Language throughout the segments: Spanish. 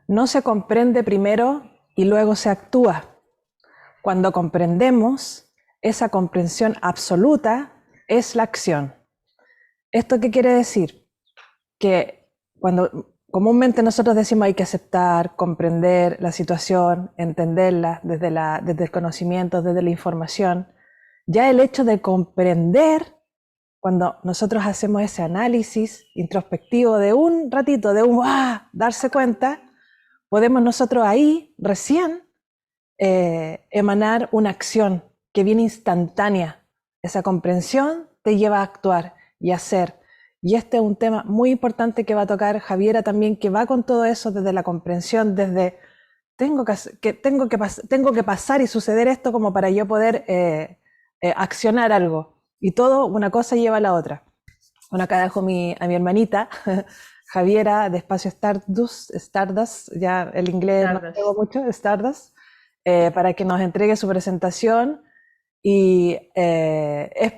No se comprende primero y luego se actúa. Cuando comprendemos, esa comprensión absoluta es la acción. ¿Esto qué quiere decir? Que cuando comúnmente nosotros decimos hay que aceptar, comprender la situación, entenderla desde el conocimiento, desde la información, ya el hecho de comprender, cuando nosotros hacemos ese análisis introspectivo de un ratito, de un darse cuenta, podemos nosotros ahí recién emanar una acción que viene instantánea. Esa comprensión te lleva a actuar y a hacer. Y este es un tema muy importante que va a tocar Javiera también, que va con todo eso desde la comprensión, desde tengo que pasar y suceder esto como para yo poder accionar algo. Y todo, una cosa lleva a la otra. Bueno, acá dejo a mi hermanita, Javiera, de Espacio Stardust, ya el inglés no tengo Tardas. mucho, Stardust, para que nos entregue su presentación y es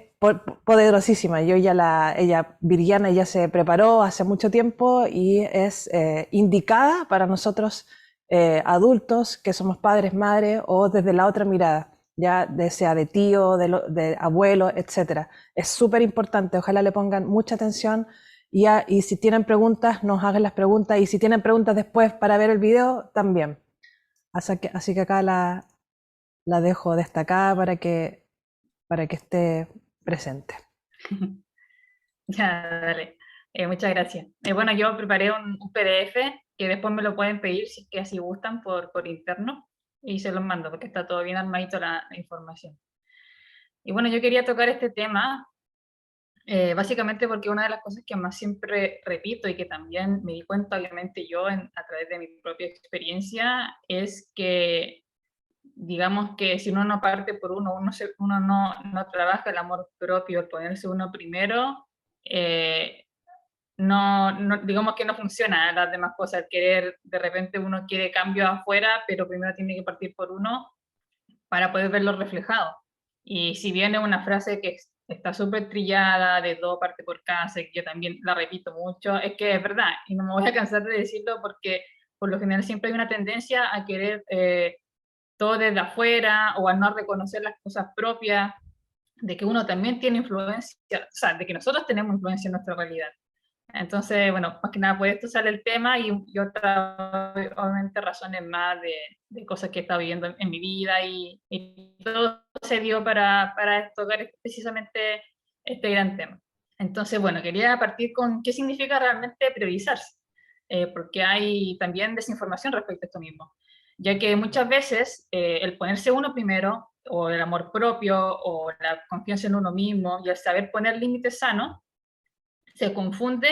poderosísima. Ella, Viriana, ya se preparó hace mucho tiempo y es indicada para nosotros adultos que somos padres, madres o desde la otra mirada, ya sea de tío, de abuelo, etcétera. Es súper importante, ojalá le pongan mucha atención y si tienen preguntas, nos hagan las preguntas y si tienen preguntas después para ver el video, también. Así que acá la dejo destacada para que esté presente. Ya, dale. Muchas gracias. Bueno, yo preparé un PDF que después me lo pueden pedir si es que así gustan por interno y se los mando porque está todo bien armadito la información. Y bueno, yo quería tocar este tema básicamente porque una de las cosas que más siempre repito y que también me di cuenta obviamente yo a través de mi propia experiencia es que digamos que si uno no parte por uno no trabaja el amor propio, el ponerse uno primero, digamos que no funciona las demás cosas, el querer, de repente uno quiere cambio afuera, pero primero tiene que partir por uno para poder verlo reflejado. Y si viene una frase que está súper trillada, de todo parte por casa, que yo también la repito mucho, es que es verdad, y no me voy a cansar de decirlo porque por lo general siempre hay una tendencia a querer todo desde afuera o a no reconocer las cosas propias, de que uno también tiene influencia, o sea, de que nosotros tenemos influencia en nuestra realidad. Entonces, bueno, más que nada por esto sale el tema y otras, obviamente, razones más de cosas que he estado viviendo en mi vida y todo se dio para tocar precisamente este gran tema. Entonces, bueno, quería partir con qué significa realmente priorizarse, porque hay también desinformación respecto a esto mismo, ya que muchas veces el ponerse uno primero, o el amor propio, o la confianza en uno mismo, y el saber poner límites sanos, se confunde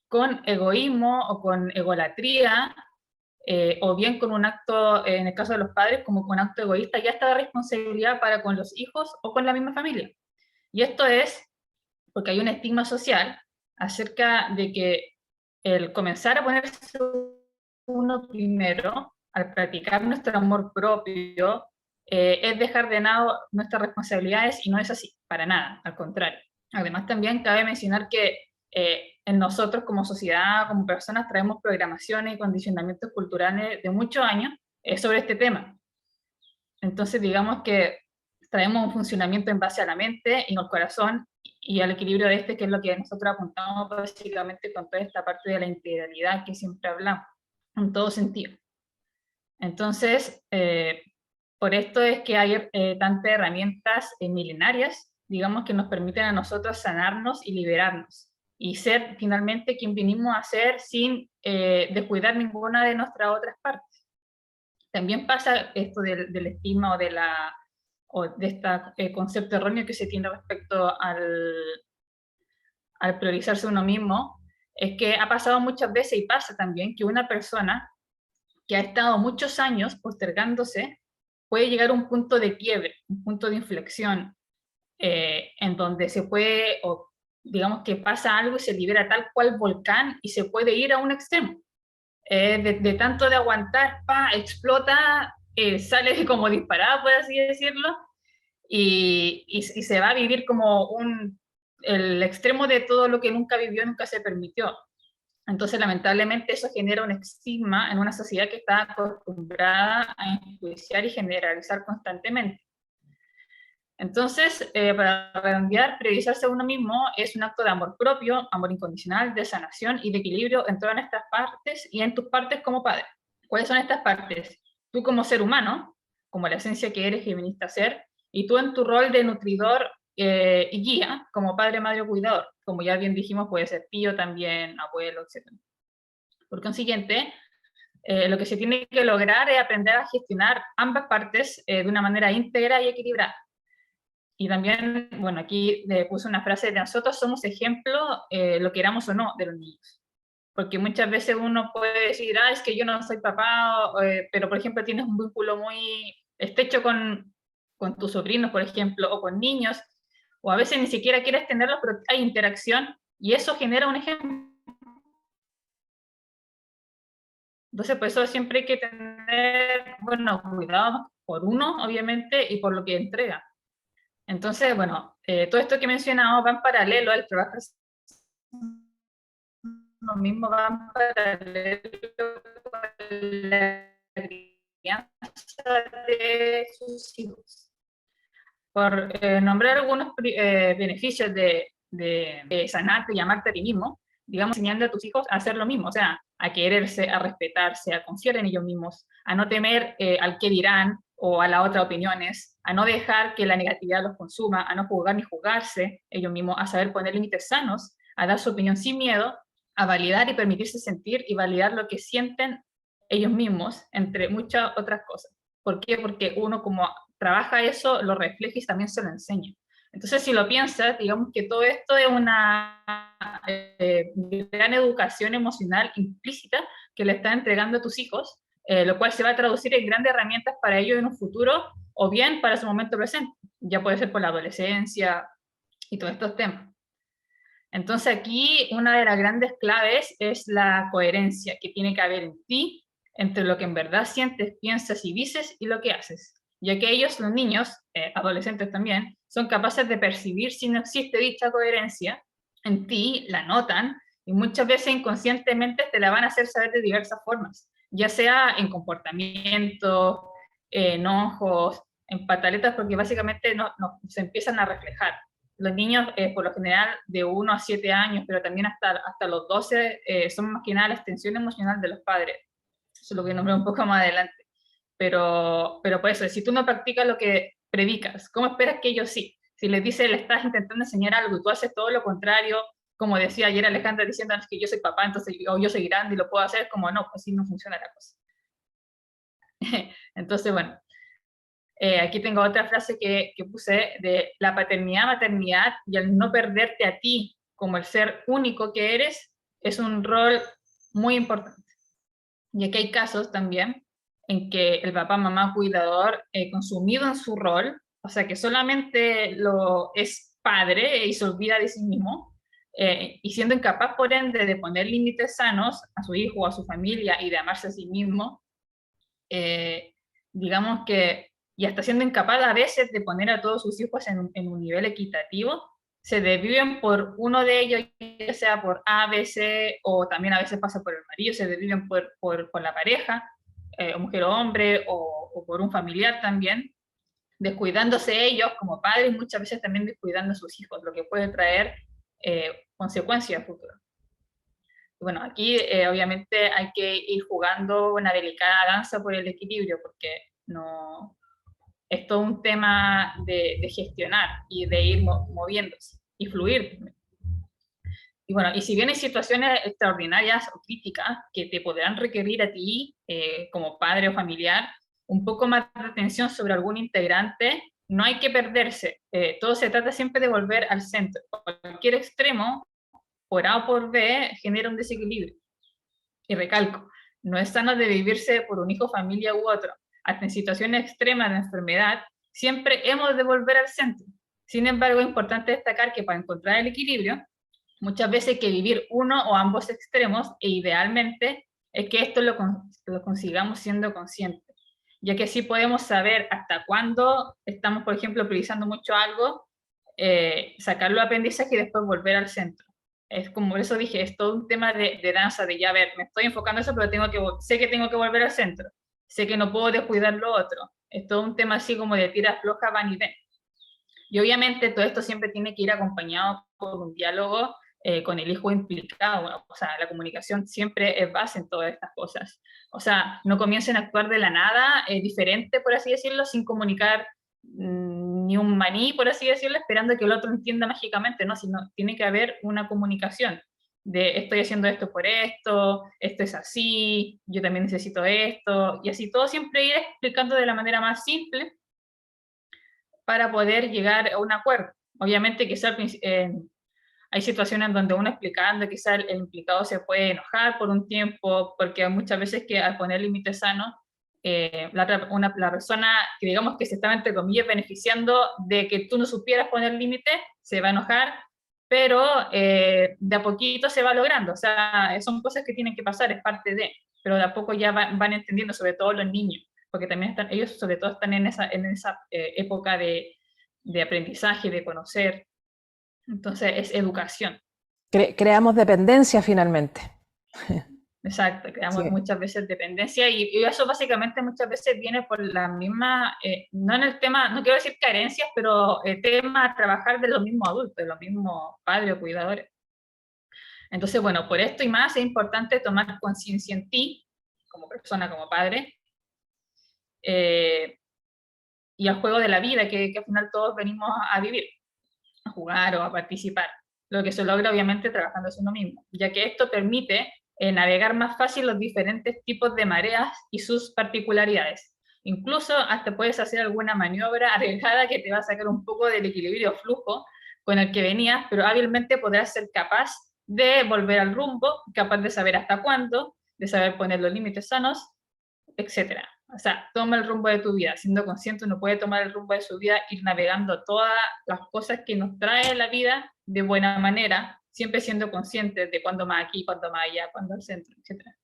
con egoísmo o con egolatría, o bien con un acto, en el caso de los padres, como con un acto egoísta, ya está la responsabilidad para con los hijos o con la misma familia. Y esto es porque hay un estigma social acerca de que el comenzar a ponerse uno primero, al practicar nuestro amor propio, es dejar de lado nuestras responsabilidades y no es así, para nada, al contrario. Además, también cabe mencionar que en nosotros como sociedad, como personas, traemos programaciones y condicionamientos culturales de muchos años sobre este tema. Entonces, digamos que traemos un funcionamiento en base a la mente y al corazón y al equilibrio de este, que es lo que nosotros apuntamos básicamente con toda esta parte de la integralidad que siempre hablamos, en todo sentido. Entonces, por esto es que hay tantas herramientas milenarias, digamos, que nos permiten a nosotros sanarnos y liberarnos y ser finalmente quien vinimos a ser sin descuidar ninguna de nuestras otras partes. También pasa esto del estigma o de este concepto erróneo que se tiene respecto al priorizarse uno mismo, es que ha pasado muchas veces y pasa también que una persona que ha estado muchos años postergándose puede llegar a un punto de quiebre, un punto de inflexión, en donde se puede, o digamos que pasa algo y se libera tal cual volcán y se puede ir a un extremo. De tanto de aguantar, explota, sale como disparada, por así decirlo, y se va a vivir como el extremo de todo lo que nunca vivió, nunca se permitió. Entonces, lamentablemente, eso genera un estigma en una sociedad que está acostumbrada a enjuiciar y generalizar constantemente. Entonces, para redondear, priorizarse a uno mismo es un acto de amor propio, amor incondicional, de sanación y de equilibrio en todas estas partes y en tus partes como padre. ¿Cuáles son estas partes? Tú como ser humano, como la esencia que eres y viniste a ser, y tú en tu rol de nutridor y guía, como padre, madre o cuidador. Como ya bien dijimos, puede ser tío también, abuelo, etc. Por consiguiente, lo que se tiene que lograr es aprender a gestionar ambas partes de una manera íntegra y equilibrada. Y también, bueno, aquí le puse una frase de nosotros somos ejemplo, lo queramos o no, de los niños. Porque muchas veces uno puede decir, ah, es que yo no soy papá, pero por ejemplo tienes un vínculo muy estrecho con tus sobrinos, por ejemplo, o con niños, o a veces ni siquiera quieres tenerlos, pero hay interacción, y eso genera un ejemplo. Entonces, por eso siempre hay que tener, bueno, cuidado por uno, obviamente, y por lo que entrega. Entonces, bueno, todo esto que he mencionado va en paralelo al trabajo, lo mismo va en paralelo con la crianza de sus hijos. Por nombrar algunos beneficios de sanarte y amarte a ti mismo, digamos, enseñando a tus hijos a hacer lo mismo, o sea, a quererse, a respetarse, a confiar en ellos mismos, a no temer al qué dirán o a las otras opiniones, a no dejar que la negatividad los consuma, a no juzgar ni juzgarse ellos mismos, a saber poner límites sanos, a dar su opinión sin miedo, a validar y permitirse sentir y validar lo que sienten ellos mismos, entre muchas otras cosas. ¿Por qué? Porque uno como trabaja eso, lo refleja y también se lo enseña. Entonces, si lo piensas, digamos que todo esto es una gran educación emocional implícita que le estás entregando a tus hijos, lo cual se va a traducir en grandes herramientas para ellos en un futuro o bien para su momento presente. Ya puede ser por la adolescencia y todos estos temas. Entonces aquí una de las grandes claves es la coherencia que tiene que haber en ti entre lo que en verdad sientes, piensas y dices y lo que haces, ya que ellos, los niños, adolescentes también, son capaces de percibir si no existe dicha coherencia en ti, la notan y muchas veces inconscientemente te la van a hacer saber de diversas formas, ya sea en comportamiento, enojos, en pataletas, porque básicamente se empiezan a reflejar los niños, por lo general, de 1 a 7 años, pero también hasta los 12, son más que nada la extensión emocional de los padres. Eso es lo que nombré un poco más adelante. Pero por eso, si tú no practicas lo que predicas, ¿cómo esperas que ellos sí? Si les dices, le estás intentando enseñar algo y tú haces todo lo contrario, como decía ayer Alejandra diciendo que yo soy papá, entonces o yo soy grande y lo puedo hacer, como no, pues así no funciona la cosa. Entonces, bueno, aquí tengo otra frase que puse de la paternidad, maternidad y el no perderte a ti como el ser único que eres es un rol muy importante. Y aquí hay casos también en que el papá, mamá, cuidador, consumido en su rol, o sea que solamente lo es padre y se olvida de sí mismo, y siendo incapaz por ende de poner límites sanos a su hijo o a su familia y de amarse a sí mismo, digamos que, y hasta siendo incapaz a veces de poner a todos sus hijos en un nivel equitativo, se desviven por uno de ellos, ya sea por A, B, C, o también a veces pasa por el marido, se desviven por la pareja, mujer o hombre, o por un familiar también, descuidándose ellos como padres, muchas veces también descuidando a sus hijos, lo que puede traer consecuencias futuras. Bueno, aquí obviamente hay que ir jugando una delicada danza por el equilibrio, porque no, es todo un tema de gestionar y de ir moviéndose y fluir. Y bueno, y si bien hay situaciones extraordinarias o críticas que te podrán requerir a ti, como padre o familiar, un poco más de atención sobre algún integrante, no hay que perderse. Todo se trata siempre de volver al centro. Cualquier extremo, por A o por B, genera un desequilibrio. Y recalco, no es sano de vivirse por un hijo, familia u otro. Hasta en situaciones extremas de enfermedad, siempre hemos de volver al centro. Sin embargo, es importante destacar que para encontrar el equilibrio, muchas veces hay que vivir uno o ambos extremos e idealmente es que esto lo consigamos siendo conscientes, ya que así podemos saber hasta cuándo estamos, por ejemplo, priorizando mucho algo, sacar los aprendizajes y después volver al centro. Es como, por eso dije, es todo un tema de danza, de ya ver, me estoy enfocando en eso, pero sé que tengo que volver al centro, sé que no puedo descuidar lo otro. Es todo un tema así como de tira floja, van y ven. Y obviamente todo esto siempre tiene que ir acompañado por un diálogo con el hijo implicado. Bueno, o sea, la comunicación siempre es base en todas estas cosas. O sea, no comiencen a actuar de la nada, diferente, por así decirlo, sin comunicar ni un maní, por así decirlo, esperando que el otro entienda mágicamente, ¿no? Sino tiene que haber una comunicación de estoy haciendo esto por esto es así, yo también necesito esto, y así todo siempre ir explicando de la manera más simple para poder llegar a un acuerdo. Obviamente quizá hay situaciones donde uno explicando, quizá el implicado se puede enojar por un tiempo, porque hay muchas veces que al poner límites sanos, la persona que digamos que se estaba entre comillas beneficiando de que tú no supieras poner límites, se va a enojar, pero de a poquito se va logrando, o sea, son cosas que tienen que pasar, es parte de, pero de a poco ya van entendiendo, sobre todo los niños, porque también ellos sobre todo están en esa época de aprendizaje, de conocer, entonces es educación. Creamos dependencia finalmente. Exacto, creamos Sí. muchas veces dependencia y eso básicamente muchas veces viene por la misma, no en el tema, no quiero decir carencias, pero el tema a trabajar de los mismos adultos, de los mismos padres o cuidadores. Entonces, bueno, por esto y más es importante tomar conciencia en ti, como persona, como padre, eh, y al juego de la vida que al final todos venimos a vivir, a jugar o a participar. Lo que se logra obviamente trabajando hacia uno mismo, ya que esto permite navegar más fácil los diferentes tipos de mareas y sus particularidades. Incluso hasta puedes hacer alguna maniobra arriesgada que te va a sacar un poco del equilibrio o flujo con el que venías, pero hábilmente podrás ser capaz de volver al rumbo, capaz de saber hasta cuándo, de saber poner los límites sanos, etcétera. O sea, toma el rumbo de tu vida. Siendo consciente, uno puede tomar el rumbo de su vida, ir navegando todas las cosas que nos trae la vida de buena manera, siempre siendo conscientes de cuándo más aquí, cuándo más allá, cuándo al centro, etcétera.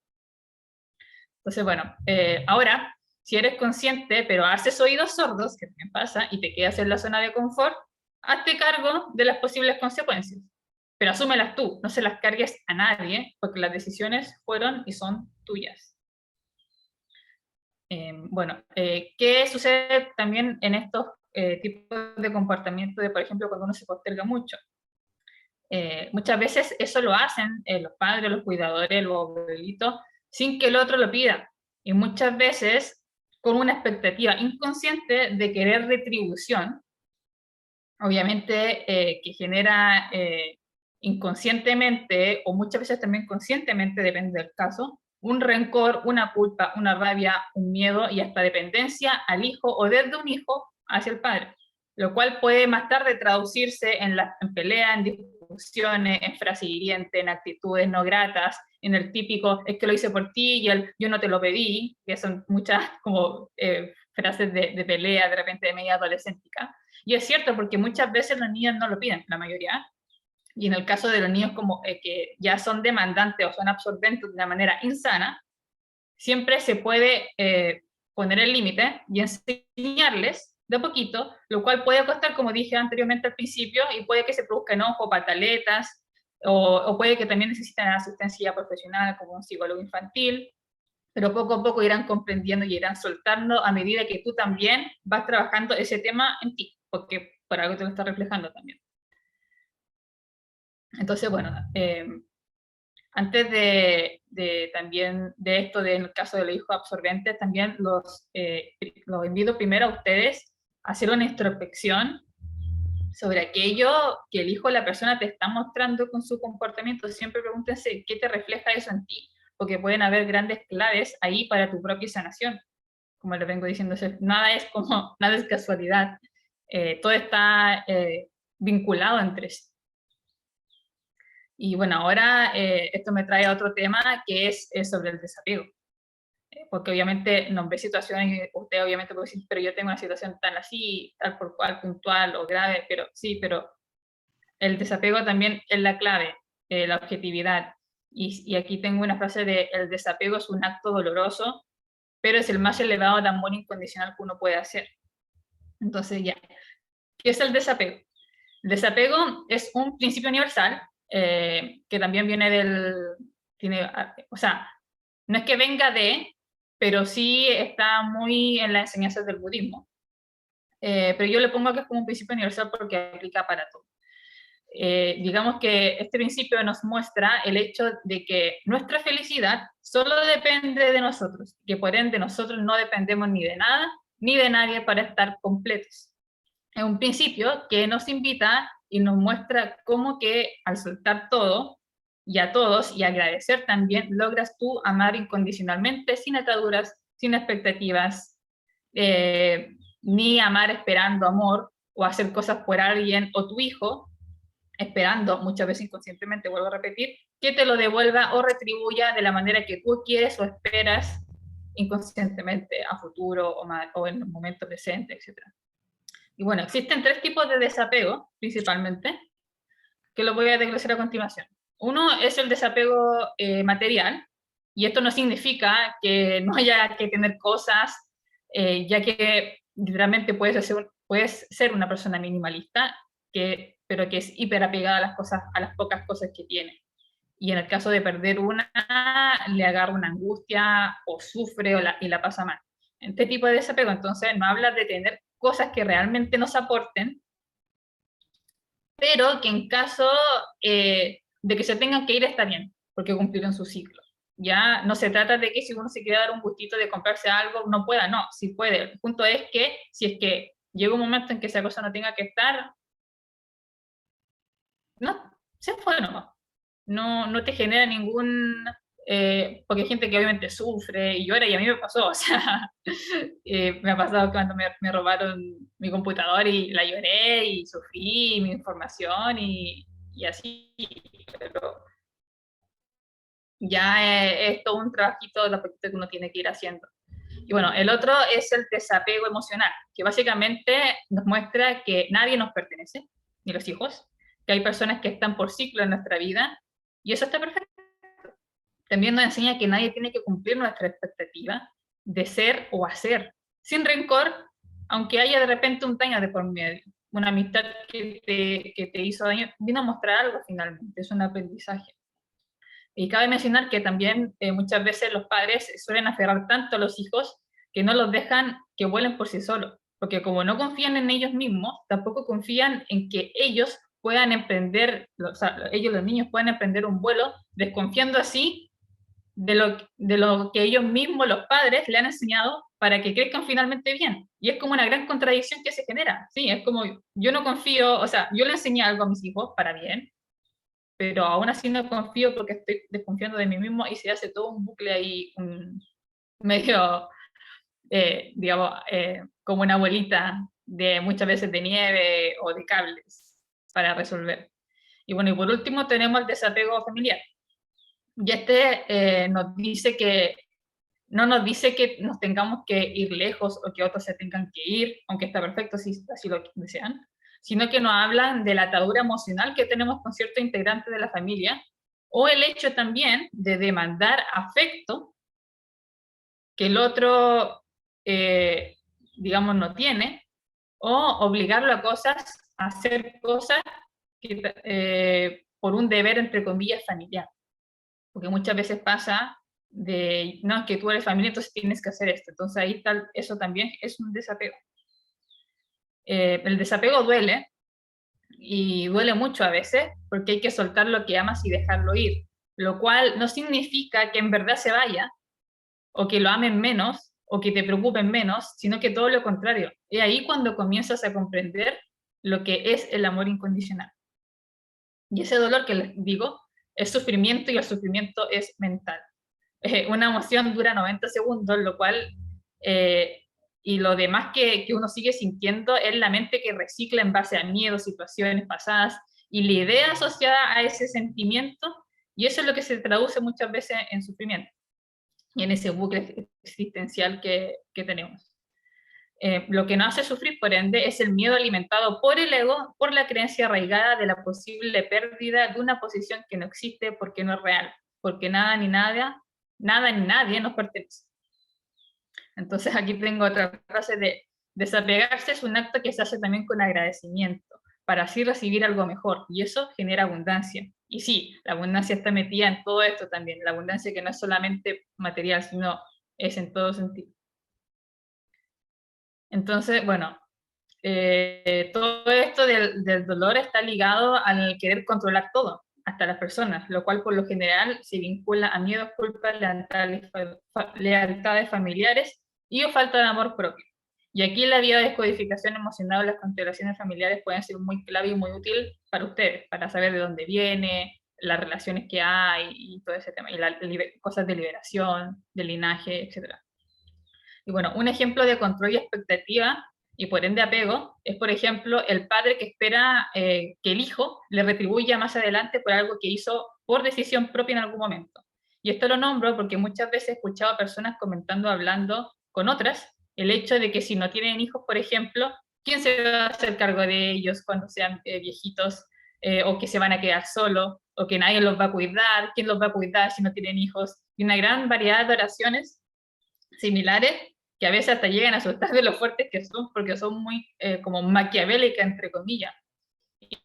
Entonces, bueno, ahora, si eres consciente, pero haces oídos sordos, que también pasa, y te quedas en la zona de confort, hazte cargo de las posibles consecuencias. Pero asúmelas tú, no se las cargues a nadie, porque las decisiones fueron y son tuyas. Bueno, ¿qué sucede también en estos tipos de comportamiento de, por ejemplo, cuando uno se posterga mucho? Muchas veces eso lo hacen los padres, los cuidadores, los abuelitos, sin que el otro lo pida. Y muchas veces con una expectativa inconsciente de querer retribución, obviamente que genera inconscientemente o muchas veces también conscientemente, depende del caso, un rencor, una culpa, una rabia, un miedo y hasta dependencia al hijo o desde un hijo hacia el padre, lo cual puede más tarde traducirse en peleas, en discusiones, en frases hirientes, en actitudes no gratas, en el típico es que lo hice por ti y el yo no te lo pedí, que son muchas como frases de pelea de repente de media adolescéntica. Y es cierto porque muchas veces los niños no lo piden, la mayoría, y en el caso de los niños como que ya son demandantes o son absorbentes de una manera insana, siempre se puede poner el límite y enseñarles de a poquito, lo cual puede costar, como dije anteriormente al principio, y puede que se produzca enojo, pataletas, o puede que también necesiten asistencia profesional como un psicólogo infantil, pero poco a poco irán comprendiendo y irán soltando a medida que tú también vas trabajando ese tema en ti, porque por algo te lo está reflejando también. Entonces, bueno, antes también de esto, del caso de los hijos absorbentes, también los invito primero a ustedes a hacer una introspección sobre aquello que el hijo o la persona te está mostrando con su comportamiento. Siempre pregúntense qué te refleja eso en ti, porque pueden haber grandes claves ahí para tu propia sanación. Como les vengo diciendo, nada es casualidad. Todo está vinculado entre sí. Y bueno, ahora esto me trae a otro tema que es sobre el desapego. Porque obviamente nos ve situaciones, y usted obviamente puede decir, pero yo tengo una situación tan así, tal por cual, puntual o grave, pero sí, pero el desapego también es la clave, la objetividad. Y aquí tengo una frase de, el desapego es un acto doloroso, pero es el más elevado de amor incondicional que uno puede hacer. Entonces ya, ¿qué es el desapego? El desapego es un principio universal que también viene o sea, no es que venga pero sí está muy en las enseñanzas del budismo. Pero yo le pongo que es como un principio universal porque aplica para todo. Digamos que este principio nos muestra el hecho de que nuestra felicidad solo depende de nosotros, que por ende nosotros no dependemos ni de nada ni de nadie para estar completos. Es un principio que nos invita y nos muestra cómo que al soltar todo y a todos y agradecer también, logras tú amar incondicionalmente, sin ataduras, sin expectativas, ni amar esperando amor o hacer cosas por alguien o tu hijo, esperando, muchas veces inconscientemente, vuelvo a repetir, que te lo devuelva o retribuya de la manera que tú quieres o esperas inconscientemente a futuro o en el momento presente, etc. Y bueno, existen 3 tipos de desapego, principalmente, que lo voy a desglosar a continuación. Uno es el desapego material, y esto no significa que no haya que tener cosas, ya que literalmente puedes ser una persona minimalista, pero que es hiperapegada a las cosas, a las pocas cosas que tiene. Y en el caso de perder una, le agarra una angustia o sufre y la pasa mal. Este tipo de desapego, entonces, no habla de tener cosas que realmente nos aporten, pero que en caso de que se tengan que ir está bien, porque cumplieron su ciclo. Ya no se trata de que si uno se quiere dar un gustito de comprarse algo, no pueda, no, sí puede. El punto es que si es que llega un momento en que esa cosa no tenga que estar, no, se fue nomás. No, no te genera ningún... porque hay gente que obviamente sufre y llora, y a mí me pasó, o sea, me ha pasado cuando me robaron mi computador y la lloré y sufrí mi información y así, pero ya es todo un trabajito de que uno tiene que ir haciendo. Y bueno, el otro es el desapego emocional, que básicamente nos muestra que nadie nos pertenece, ni los hijos, que hay personas que están por ciclo en nuestra vida, y eso está perfecto. También nos enseña que nadie tiene que cumplir nuestra expectativa de ser o hacer, sin rencor, aunque haya de repente un daño de por medio. Una amistad que te hizo daño, vino a mostrar algo finalmente, es un aprendizaje. Y cabe mencionar que también muchas veces los padres suelen aferrar tanto a los hijos que no los dejan que vuelen por sí solos, porque como no confían en ellos mismos, tampoco confían en que ellos puedan emprender, o sea, ellos los niños puedan emprender un vuelo, desconfiando así de lo que ellos mismos, los padres, le han enseñado para que crezcan finalmente bien. Y es como una gran contradicción que se genera. Sí, es como yo no confío, o sea, yo le enseñé algo a mis hijos para bien, pero aún así no confío porque estoy desconfiando de mí mismo y se hace todo un bucle ahí, medio, digamos, como una bolita de muchas veces de nieve o de cables para resolver. Y bueno, y por último tenemos el desapego familiar. Y nos dice que no nos dice que nos tengamos que ir lejos o que otros se tengan que ir, aunque está perfecto si así lo desean, sino que nos hablan de la atadura emocional que tenemos con cierto integrante de la familia, o el hecho también de demandar afecto que el otro, digamos, no tiene, o obligarlo a hacer cosas por un deber, entre comillas, familiar. Porque muchas veces pasa no, que tú eres familia, entonces tienes que hacer esto. Entonces ahí está, eso también es un desapego. El desapego duele, y duele mucho a veces, porque hay que soltar lo que amas y dejarlo ir, lo cual no significa que en verdad se vaya, o que lo amen menos, o que te preocupen menos, sino que todo lo contrario. Es ahí cuando comienzas a comprender lo que es el amor incondicional. Y ese dolor que les digo es sufrimiento, y el sufrimiento es mental. Una emoción dura 90 segundos, lo cual, y lo demás que uno sigue sintiendo es la mente que recicla en base a miedos, situaciones pasadas, y la idea asociada a ese sentimiento, y eso es lo que se traduce muchas veces en sufrimiento, y en ese bucle existencial que tenemos. Lo que nos hace sufrir, por ende, es el miedo alimentado por el ego, por la creencia arraigada de la posible pérdida de una posición que no existe porque no es real, porque nada ni nadie nos pertenece. Entonces aquí tengo otra frase de desapegarse es un acto que se hace también con agradecimiento, para así recibir algo mejor, y eso genera abundancia. Y sí, la abundancia está metida en todo esto también, la abundancia que no es solamente material, sino es en todo sentido. Entonces, bueno, todo esto del dolor está ligado al querer controlar todo, hasta las personas, lo cual por lo general se vincula a miedos, culpas, lealtades familiares y o falta de amor propio. Y aquí la vía de descodificación emocional o las constelaciones familiares pueden ser muy clave y muy útil para ustedes, para saber de dónde viene, las relaciones que hay y todo ese tema, y cosas de liberación, de linaje, etc. Y bueno, un ejemplo de control y expectativa, y por ende apego, es por ejemplo el padre que espera que el hijo le retribuya más adelante por algo que hizo por decisión propia en algún momento. Y esto lo nombro porque muchas veces he escuchado a personas comentando, hablando con otras, el hecho de que si no tienen hijos, por ejemplo, ¿quién se va a hacer cargo de ellos cuando sean viejitos? O que se van a quedar solos, o que nadie los va a cuidar, ¿quién los va a cuidar si no tienen hijos? Y una gran variedad de oraciones similares que a veces hasta llegan a asustar de lo fuertes que son, porque son muy como maquiavélicas, entre comillas.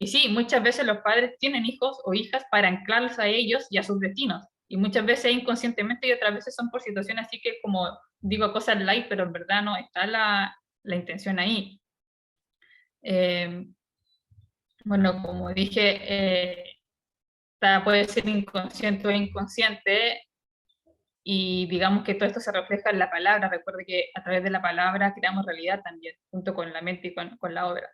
Y sí, muchas veces los padres tienen hijos o hijas para anclarlos a ellos y a sus destinos. Y muchas veces inconscientemente y otras veces son por situaciones así que, como digo, cosas light, pero en verdad no está la intención ahí. Bueno, como dije, puede ser inconsciente o inconsciente, y digamos que todo esto se refleja en la palabra. Recuerde que a través de la palabra creamos realidad también, junto con la mente y con la obra.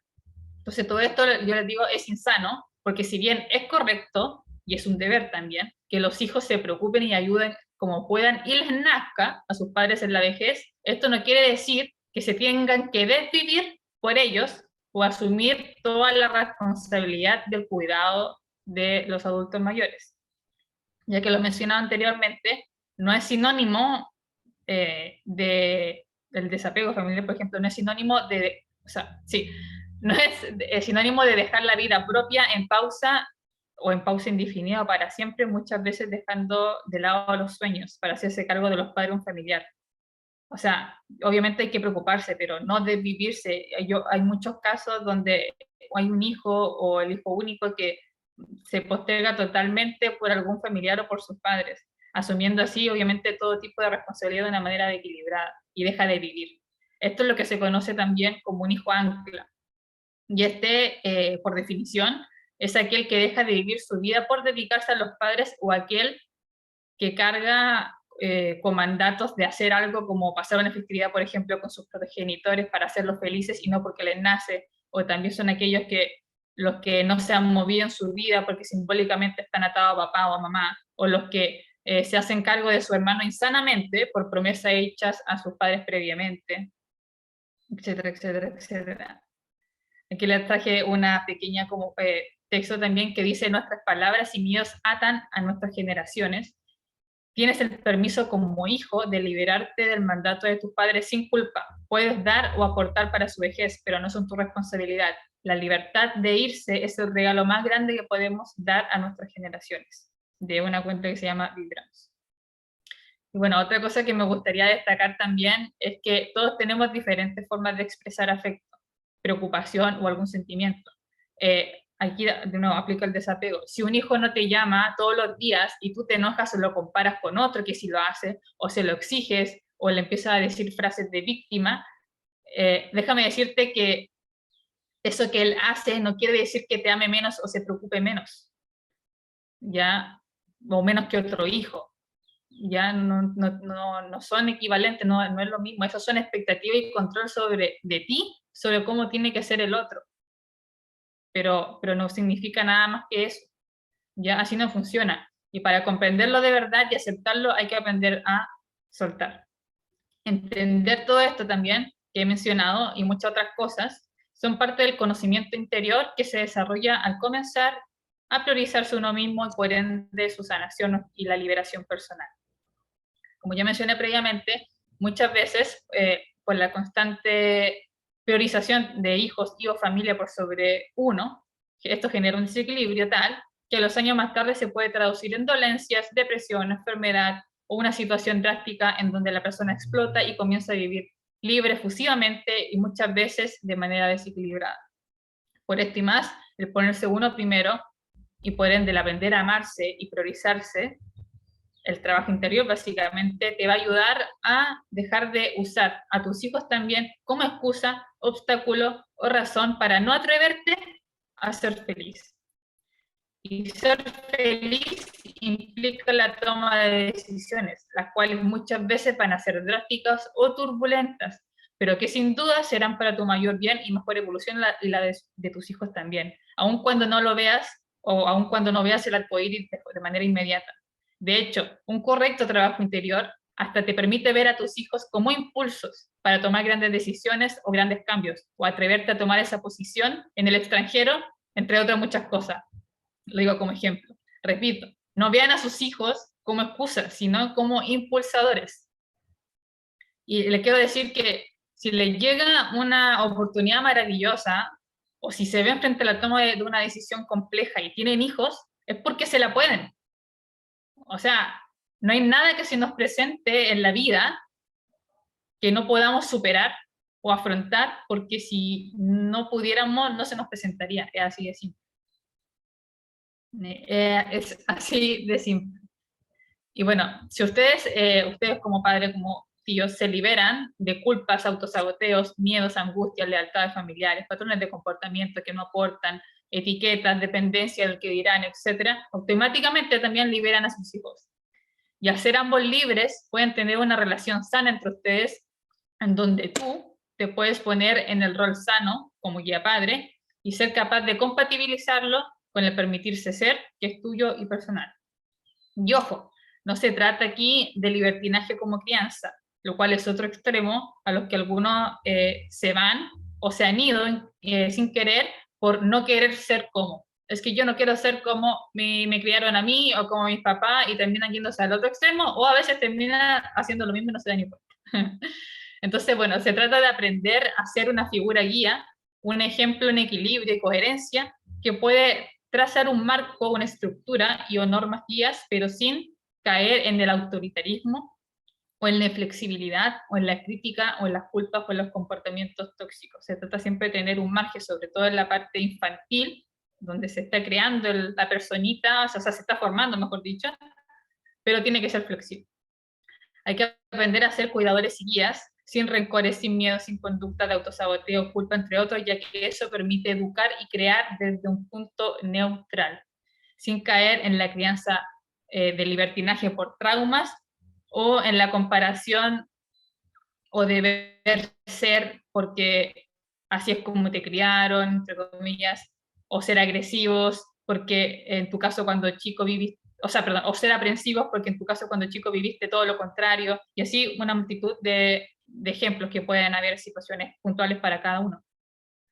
Entonces todo esto, yo les digo, es insano, porque si bien es correcto, y es un deber también, que los hijos se preocupen y ayuden como puedan y les nazca a sus padres en la vejez, esto no quiere decir que se tengan que desvivir por ellos o asumir toda la responsabilidad del cuidado de los adultos mayores. Ya que lo mencionaba anteriormente, no es sinónimo del desapego familiar, por ejemplo, no es sinónimo de, o sea, sí, no es sinónimo de dejar la vida propia en pausa o en pausa indefinida o para siempre, muchas veces dejando de lado los sueños para hacerse cargo de los padres de un familiar. O sea, obviamente hay que preocuparse, pero no desvivirse. Hay muchos casos donde hay un hijo o el hijo único que se posterga totalmente por algún familiar o por sus padres, asumiendo así, obviamente, todo tipo de responsabilidad de una manera equilibrada y deja de vivir. Esto es lo que se conoce también como un hijo ancla. Y por definición, es aquel que deja de vivir su vida por dedicarse a los padres, o aquel que carga con mandatos de hacer algo como pasar una festividad, por ejemplo, con sus progenitores para hacerlos felices y no porque les nace, o también son aquellos que los que no se han movido en su vida porque simbólicamente están atados a papá o a mamá, o los que se hacen cargo de su hermano insanamente por promesas hechas a sus padres previamente, etcétera, etcétera, etcétera. Aquí les traje una pequeña como texto también que dice: nuestras palabras y miedos atan a nuestras generaciones. Tienes el permiso como hijo de liberarte del mandato de tus padres sin culpa. Puedes dar o aportar para su vejez, pero no son tu responsabilidad. La libertad de irse es el regalo más grande que podemos dar a nuestras generaciones. De una cuenta que se llama Vibramos. Y bueno, otra cosa que me gustaría destacar también es que todos tenemos diferentes formas de expresar afecto, preocupación o algún sentimiento. Aquí de nuevo aplica el desapego. Si un hijo no te llama todos los días y tú te enojas o lo comparas con otro que sí lo hace, o se lo exiges, o le empiezas a decir frases de víctima, déjame decirte que eso que él hace no quiere decir que te ame menos o se preocupe menos, ¿ya? O menos que otro hijo. Ya no son equivalentes, no es lo mismo. Esas son expectativas y control de ti, sobre cómo tiene que ser el otro. Pero no significa nada más que eso. Ya así no funciona. Y para comprenderlo de verdad y aceptarlo hay que aprender a soltar. Entender todo esto también, que he mencionado, y muchas otras cosas, son parte del conocimiento interior que se desarrolla al comenzar a priorizarse uno mismo y por ende su sanación y la liberación personal. Como ya mencioné previamente, muchas veces por la constante priorización de hijos y o familia por sobre uno, esto genera un desequilibrio tal que a los años más tarde se puede traducir en dolencias, depresión, enfermedad o una situación drástica en donde la persona explota y comienza a vivir libre, efusivamente y muchas veces de manera desequilibrada. Por esto y más, el ponerse uno primero y por ende el aprender a amarse y priorizarse, el trabajo interior básicamente te va a ayudar a dejar de usar a tus hijos también como excusa, obstáculo o razón para no atreverte a ser feliz. Y ser feliz implica la toma de decisiones, las cuales muchas veces van a ser drásticas o turbulentas, pero que sin duda serán para tu mayor bien y mejor evolución y la de tus hijos también, aun cuando no lo veas o aun cuando no veas el arcoíris de manera inmediata. De hecho, un correcto trabajo interior hasta te permite ver a tus hijos como impulsos para tomar grandes decisiones o grandes cambios, o atreverte a tomar esa posición en el extranjero, entre otras muchas cosas. Lo digo como ejemplo. Repito, no vean a sus hijos como excusas, sino como impulsadores. Y les quiero decir que si les llega una oportunidad maravillosa, o si se ven frente a la toma de una decisión compleja y tienen hijos, es porque se la pueden. O sea, no hay nada que se nos presente en la vida que no podamos superar o afrontar, porque si no pudiéramos, no se nos presentaría. Es así de simple. Es así de simple. Y bueno, si ustedes como padres, como tíos, se liberan de culpas, autosaboteos, miedos, angustias, lealtades familiares, patrones de comportamiento que no aportan, etiquetas, dependencia del que dirán, etcétera, automáticamente también liberan a sus hijos. Y al ser ambos libres, pueden tener una relación sana entre ustedes, en donde tú te puedes poner en el rol sano como guía padre y ser capaz de compatibilizarlo con el permitirse ser, que es tuyo y personal. Y ojo, no se trata aquí de libertinaje como crianza, lo cual es otro extremo a los que algunos se van o se han ido sin querer por no querer ser como. Es que yo no quiero ser como me criaron a mí o como mis papás y terminan yéndose al otro extremo, o a veces terminan haciendo lo mismo y no se dan ni cuenta. Entonces, bueno, se trata de aprender a ser una figura guía, un ejemplo en equilibrio y coherencia que puede trazar un marco, una estructura y o normas guías, pero sin caer en el autoritarismo o en la inflexibilidad o en la crítica o en las culpas o en los comportamientos tóxicos. Se trata siempre de tener un margen, sobre todo en la parte infantil, donde se está creando la personita, o sea, se está formando, mejor dicho, pero tiene que ser flexible. Hay que aprender a ser cuidadores y guías, sin rencores, sin miedo, sin conducta de autosaboteo, culpa, entre otros, ya que eso permite educar y crear desde un punto neutral, sin caer en la crianza de libertinaje por traumas o en la comparación o deber ser porque así es como te criaron, entre comillas, o ser agresivos porque en tu caso cuando chico viviste, o sea, perdón, o ser aprensivos porque en tu caso cuando chico viviste todo lo contrario, y así una multitud de ejemplos que pueden haber situaciones puntuales para cada uno.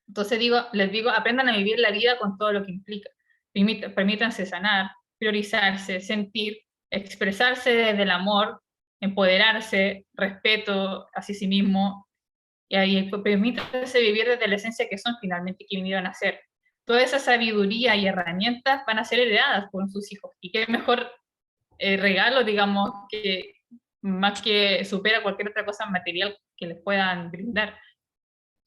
Entonces les digo, aprendan a vivir la vida con todo lo que implica. Permítanse sanar, priorizarse, sentir, expresarse desde el amor, empoderarse, respeto hacia sí mismo, y ahí permítanse vivir desde la esencia que son finalmente, que vinieron a ser. Toda esa sabiduría y herramientas van a ser heredadas por sus hijos. Y qué mejor regalo, digamos, que más que supera cualquier otra cosa material que les puedan brindar.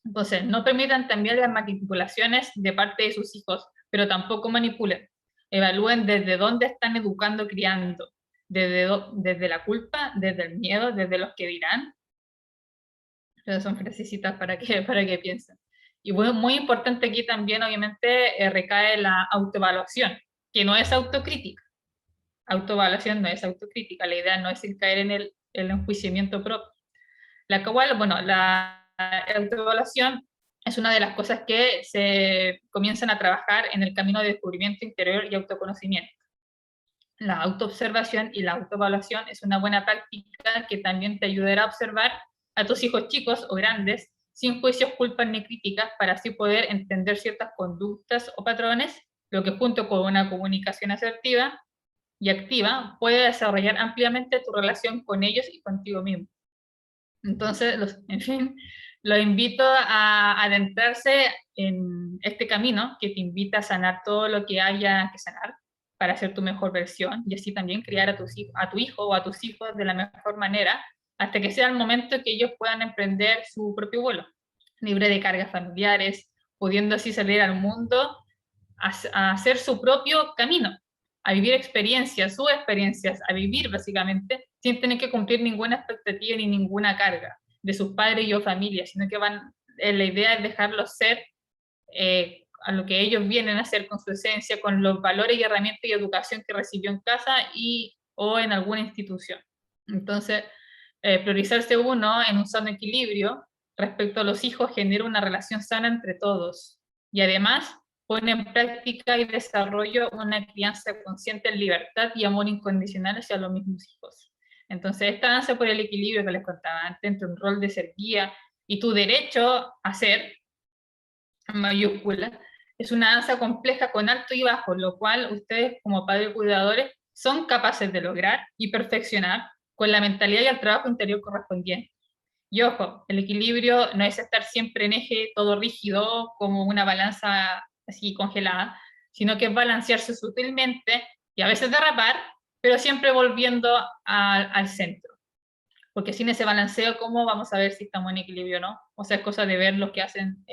Entonces, no permitan también las manipulaciones de parte de sus hijos, pero tampoco manipulen. Evalúen desde dónde están educando, criando, desde la culpa, desde el miedo, desde los que dirán. Pero son frasecitas para que piensen. Y bueno, muy importante aquí también, obviamente, recae la autoevaluación, que no es autocrítica. Autoevaluación no es autocrítica, la idea no es caer en el enjuiciamiento propio. La cual, bueno, la autoevaluación es una de las cosas que se comienzan a trabajar en el camino de descubrimiento interior y autoconocimiento. La autoobservación y la autoevaluación es una buena práctica que también te ayudará a observar a tus hijos chicos o grandes sin juicios, culpas ni críticas, para así poder entender ciertas conductas o patrones, lo que junto con una comunicación asertiva y activa puede desarrollar ampliamente tu relación con ellos y contigo mismo. Entonces, en fin, los invito a adentrarse en este camino que te invita a sanar todo lo que haya que sanar para ser tu mejor versión y así también criar a tu hijo o a tus hijos de la mejor manera hasta que sea el momento que ellos puedan emprender su propio vuelo, libre de cargas familiares pudiendo así salir al mundo a hacer su propio camino, a vivir experiencias, sus experiencias, a vivir básicamente, sin tener que cumplir ninguna expectativa ni ninguna carga de sus padres y o familia, sino que la idea es dejarlos ser a lo que ellos vienen a hacer con su esencia, con los valores y herramientas y educación que recibió en casa y o en alguna institución. Entonces, priorizarse uno en un sano equilibrio respecto a los hijos genera una relación sana entre todos y además pone en práctica y desarrollo una crianza consciente en libertad y amor incondicional hacia los mismos hijos. Entonces, esta danza por el equilibrio que les contaba antes entre un rol de ser guía y tu derecho a ser, en mayúscula, es una danza compleja con alto y bajo, lo cual ustedes como padres cuidadores son capaces de lograr y perfeccionar con la mentalidad y el trabajo interior correspondiente. Y ojo, el equilibrio no es estar siempre en eje todo rígido como una balanza así congelada, sino que es balancearse sutilmente y a veces derrapar, pero siempre volviendo al centro. Porque sin ese balanceo, ¿cómo vamos a ver si estamos en equilibrio o no? O sea, es cosa de ver los que hacen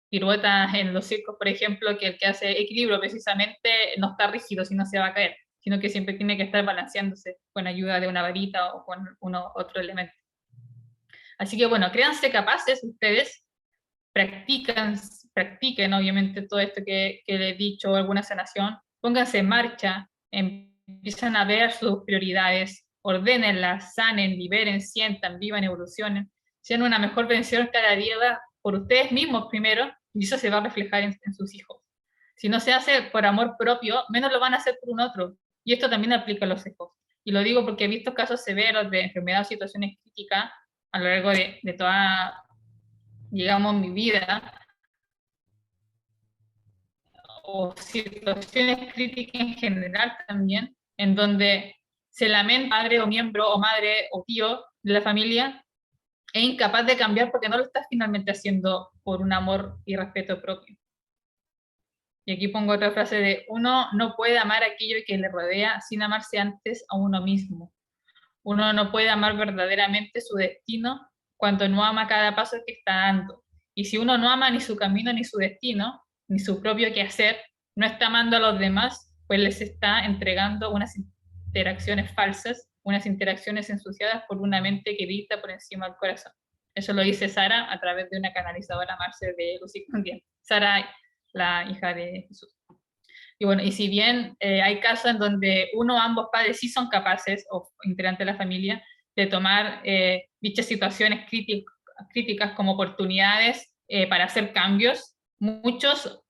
piruetas en los circos, por ejemplo, que el que hace equilibrio precisamente no está rígido, si no se va a caer, sino que siempre tiene que estar balanceándose con ayuda de una varita o con otro elemento. Así que bueno, créanse capaces ustedes, practiquen obviamente todo esto que les he dicho, alguna sanación, pónganse en marcha, empiezan a ver sus prioridades, ordénenlas, sanen, liberen, sientan, vivan, evolucionen, sean una mejor versión cada día por ustedes mismos primero, y eso se va a reflejar en sus hijos. Si no se hace por amor propio, menos lo van a hacer por un otro, y esto también aplica a los hijos. Y lo digo porque he visto casos severos de enfermedad o situaciones críticas a lo largo de toda, digamos, mi vida, o situaciones críticas en general también, en donde se lamenta padre o miembro o madre o tío de la familia es incapaz de cambiar porque no lo está finalmente haciendo por un amor y respeto propio. Y aquí pongo otra frase de, uno no puede amar aquello que le rodea sin amarse antes a uno mismo. Uno no puede amar verdaderamente su destino cuando no ama cada paso que está dando. Y si uno no ama ni su camino, ni su destino, ni su propio quehacer, no está amando a los demás, pues les está entregando unas interacciones falsas, unas interacciones ensuciadas por una mente que dicta por encima del corazón. Eso lo dice Sara a través de una canalizadora Marcel de Lucy Condiente. Sara, la hija de Jesús. Y bueno, y si bien hay casos en donde uno o ambos padres sí son capaces, o integrantes de la familia, de tomar dichas situaciones críticas como oportunidades para hacer cambios, muchos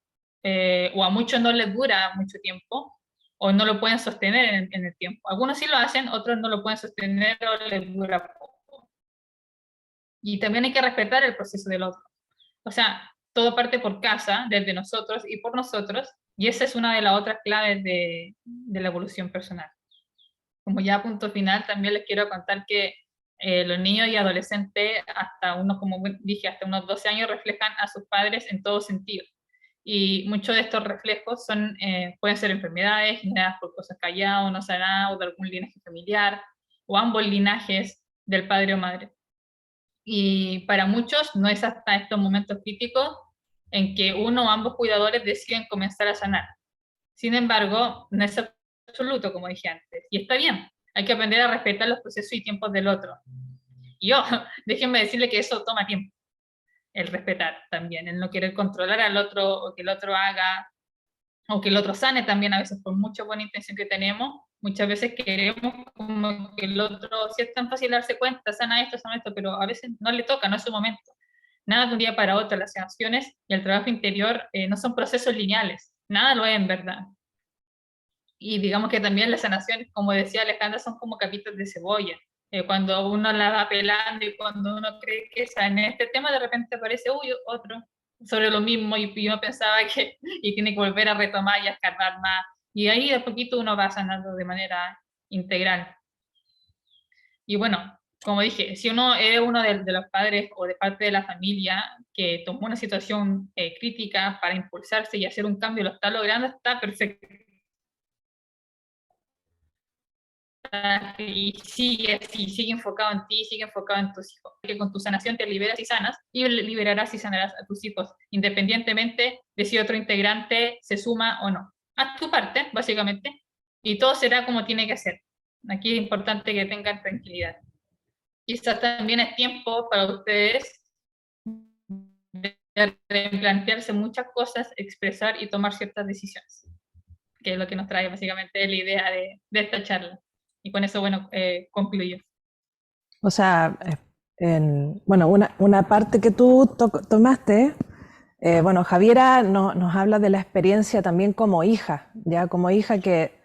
o a muchos no les dura mucho tiempo o no lo pueden sostener en el tiempo. Algunos sí lo hacen, otros no lo pueden sostener o les dura poco. Y también hay que respetar el proceso del otro. O sea, todo parte por casa, desde nosotros y por nosotros, y esa es una de las otras claves de la evolución personal. Como ya a punto final, también les quiero contar que los niños y adolescentes, hasta unos, como dije, hasta unos 12 años, reflejan a sus padres en todo sentido. Y muchos de estos reflejos pueden ser enfermedades generadas por cosas calladas o no sanadas, o de algún linaje familiar, o ambos linajes del padre o madre. Y para muchos no es hasta estos momentos críticos en que uno o ambos cuidadores deciden comenzar a sanar. Sin embargo, no es absoluto, como dije antes, y está bien. Hay que aprender a respetar los procesos y tiempos del otro. Y yo, déjenme decirle que eso toma tiempo, el respetar también, el no querer controlar al otro o que el otro haga, o que el otro sane también, a veces por mucha buena intención que tenemos, muchas veces queremos como que el otro, si es tan fácil darse cuenta, sana esto, pero a veces no le toca, no es su momento. Nada de un día para otro, las sanaciones y el trabajo interior no son procesos lineales, nada lo es en verdad. Y digamos que también las sanaciones, como decía Alejandra, son como capitas de cebolla. Cuando uno la va pelando y cuando uno cree que en este tema, de repente aparece otro sobre lo mismo y uno pensaba que y tiene que volver a retomar y a escarbar más. Y ahí de poquito uno va sanando de manera integral. Y bueno, como dije, si uno es uno de los padres o de parte de la familia que tomó una situación crítica para impulsarse y hacer un cambio, lo está logrando, está perfecto. y sigue así, sigue enfocado en ti, sigue enfocado en tus hijos. Que con tu sanación te liberas y sanas, y liberarás y sanarás a tus hijos, independientemente de si otro integrante se suma o no. Haz tu parte, básicamente, y todo será como tiene que ser. Aquí es importante que tengan tranquilidad. Quizás también es tiempo para ustedes de replantearse muchas cosas, expresar y tomar ciertas decisiones, que es lo que nos trae básicamente la idea de esta charla. Y con eso, bueno, concluyo. O sea, bueno, una parte que tú tomaste, bueno, Javiera nos habla de la experiencia también como hija, ya como hija que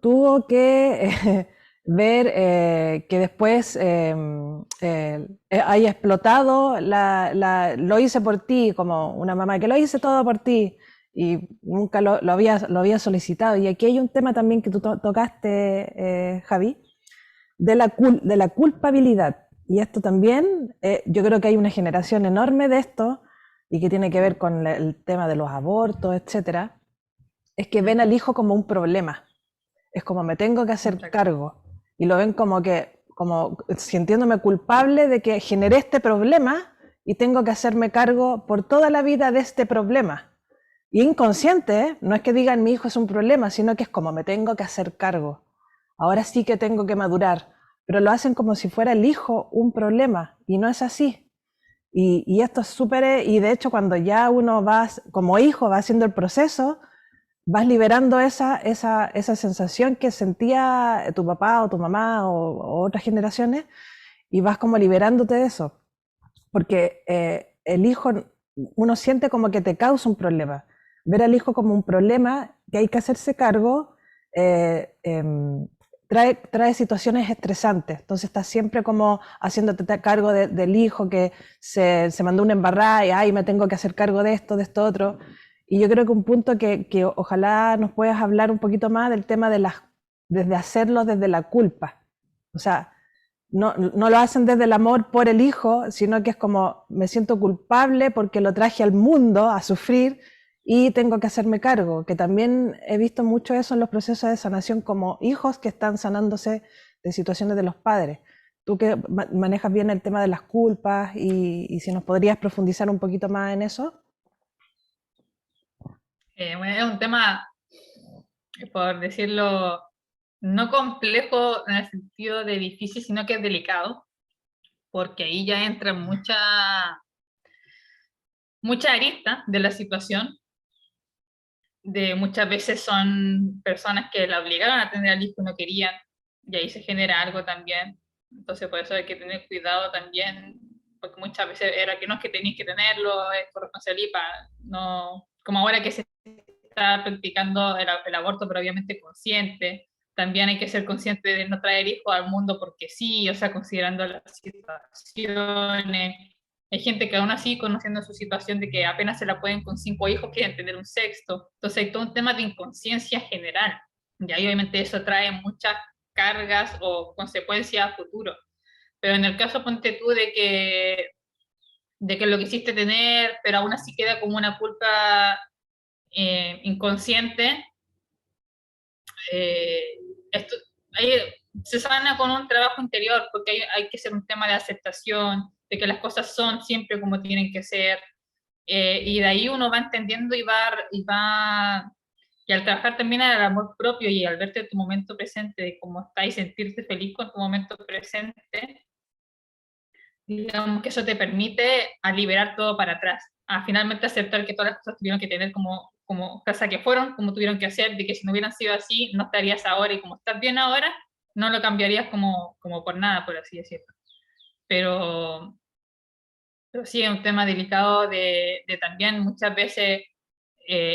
tuvo que ver que después haya explotado, lo hice por ti, como una mamá que lo hice todo por ti y nunca lo había solicitado. Y aquí hay un tema también que tú tocaste, Javi, de la culpabilidad. Y esto también, yo creo que hay una generación enorme de esto y que tiene que ver con el tema de los abortos, etcétera, es que ven al hijo como un problema. Es como me tengo que hacer cargo. Y lo ven como sintiéndome culpable de que generé este problema y tengo que hacerme cargo por toda la vida de este problema. Y inconsciente, ¿eh? No es que digan mi hijo es un problema, sino que es como me tengo que hacer cargo. Ahora sí que tengo que madurar. Pero lo hacen como si fuera el hijo un problema y no es así. Y esto es súper, y de hecho cuando ya uno va, como hijo, va haciendo el proceso, vas liberando esa sensación que sentía tu papá o tu mamá o otras generaciones y vas como liberándote de eso. Porque el hijo, uno siente como que te causa un problema. Ver al hijo como un problema que hay que hacerse cargo eh, em, trae situaciones estresantes. Entonces estás siempre como haciéndote cargo del hijo que se mandó una embarrada y ay, me tengo que hacer cargo de esto otro. Y yo creo que un punto que ojalá nos puedas hablar un poquito más del tema desde hacerlo desde la culpa. O sea, no lo hacen desde el amor por el hijo, sino que es como me siento culpable porque lo traje al mundo a sufrir y tengo que hacerme cargo, que también he visto mucho eso en los procesos de sanación como hijos que están sanándose de situaciones de los padres. Tú que manejas bien el tema de las culpas y si nos podrías profundizar un poquito más en eso. Bueno, es un tema, por decirlo, no complejo en el sentido de difícil, sino que es delicado, porque ahí ya entran muchas aristas de la situación. De muchas veces son personas que la obligaron a tener al hijo y no querían, y ahí se genera algo también. Entonces, por eso hay que tener cuidado también, porque muchas veces era que no es que tenéis que tenerlo, es por responsabilidad, no, como ahora que se está practicando el aborto, pero obviamente consciente. También hay que ser consciente de no traer hijos al mundo porque sí, o sea, considerando las situaciones. Hay gente que aún así, conociendo su situación de que apenas se la pueden con 5 hijos, quieren tener un sexto. Entonces hay todo un tema de inconsciencia general. Y ahí obviamente eso trae muchas cargas o consecuencias a futuro. Pero en el caso, ponte tú de que lo quisiste tener, pero aún así queda como una culpa inconsciente, eh, esto, ahí se sana con un trabajo interior, porque hay que ser un tema de aceptación, de que las cosas son siempre como tienen que ser, y de ahí uno va entendiendo y al trabajar también al amor propio y al verte en tu momento presente, de cómo estás y sentirte feliz con tu momento presente, digamos que eso te permite a liberar todo para atrás, a finalmente aceptar que todas las cosas tuvieron que tener como casa que fueron, como tuvieron que hacer, de que si no hubieran sido así, no estarías ahora y como estás bien ahora, no lo cambiarías como por nada, por así decirlo. Pero, pero sí es un tema delicado de también muchas veces,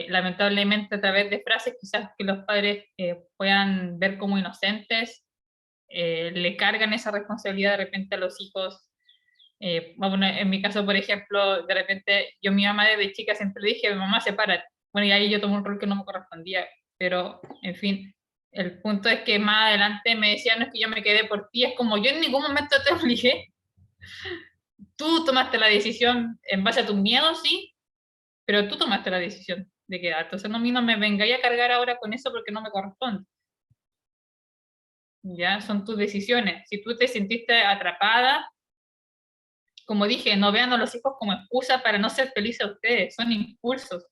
lamentablemente a través de frases quizás que los padres puedan ver como inocentes, le cargan esa responsabilidad de repente a los hijos. Bueno, en mi caso, por ejemplo, de repente yo mi mamá desde chica siempre dije, mamá, sepárate. Bueno, y ahí yo tomé un rol que no me correspondía, pero en fin, el punto es que más adelante me decían, no es que yo me quedé por ti, es como yo en ningún momento te obligué, tú tomaste la decisión en base a tus miedos, sí, pero tú tomaste la decisión de quedarte, entonces no, a mí no me vengáis a cargar ahora con eso porque no me corresponde. ¿ya? Son tus decisiones. Si tú te sentiste atrapada, como dije, no vean a los hijos como excusa para no ser felices a ustedes, son impulsos.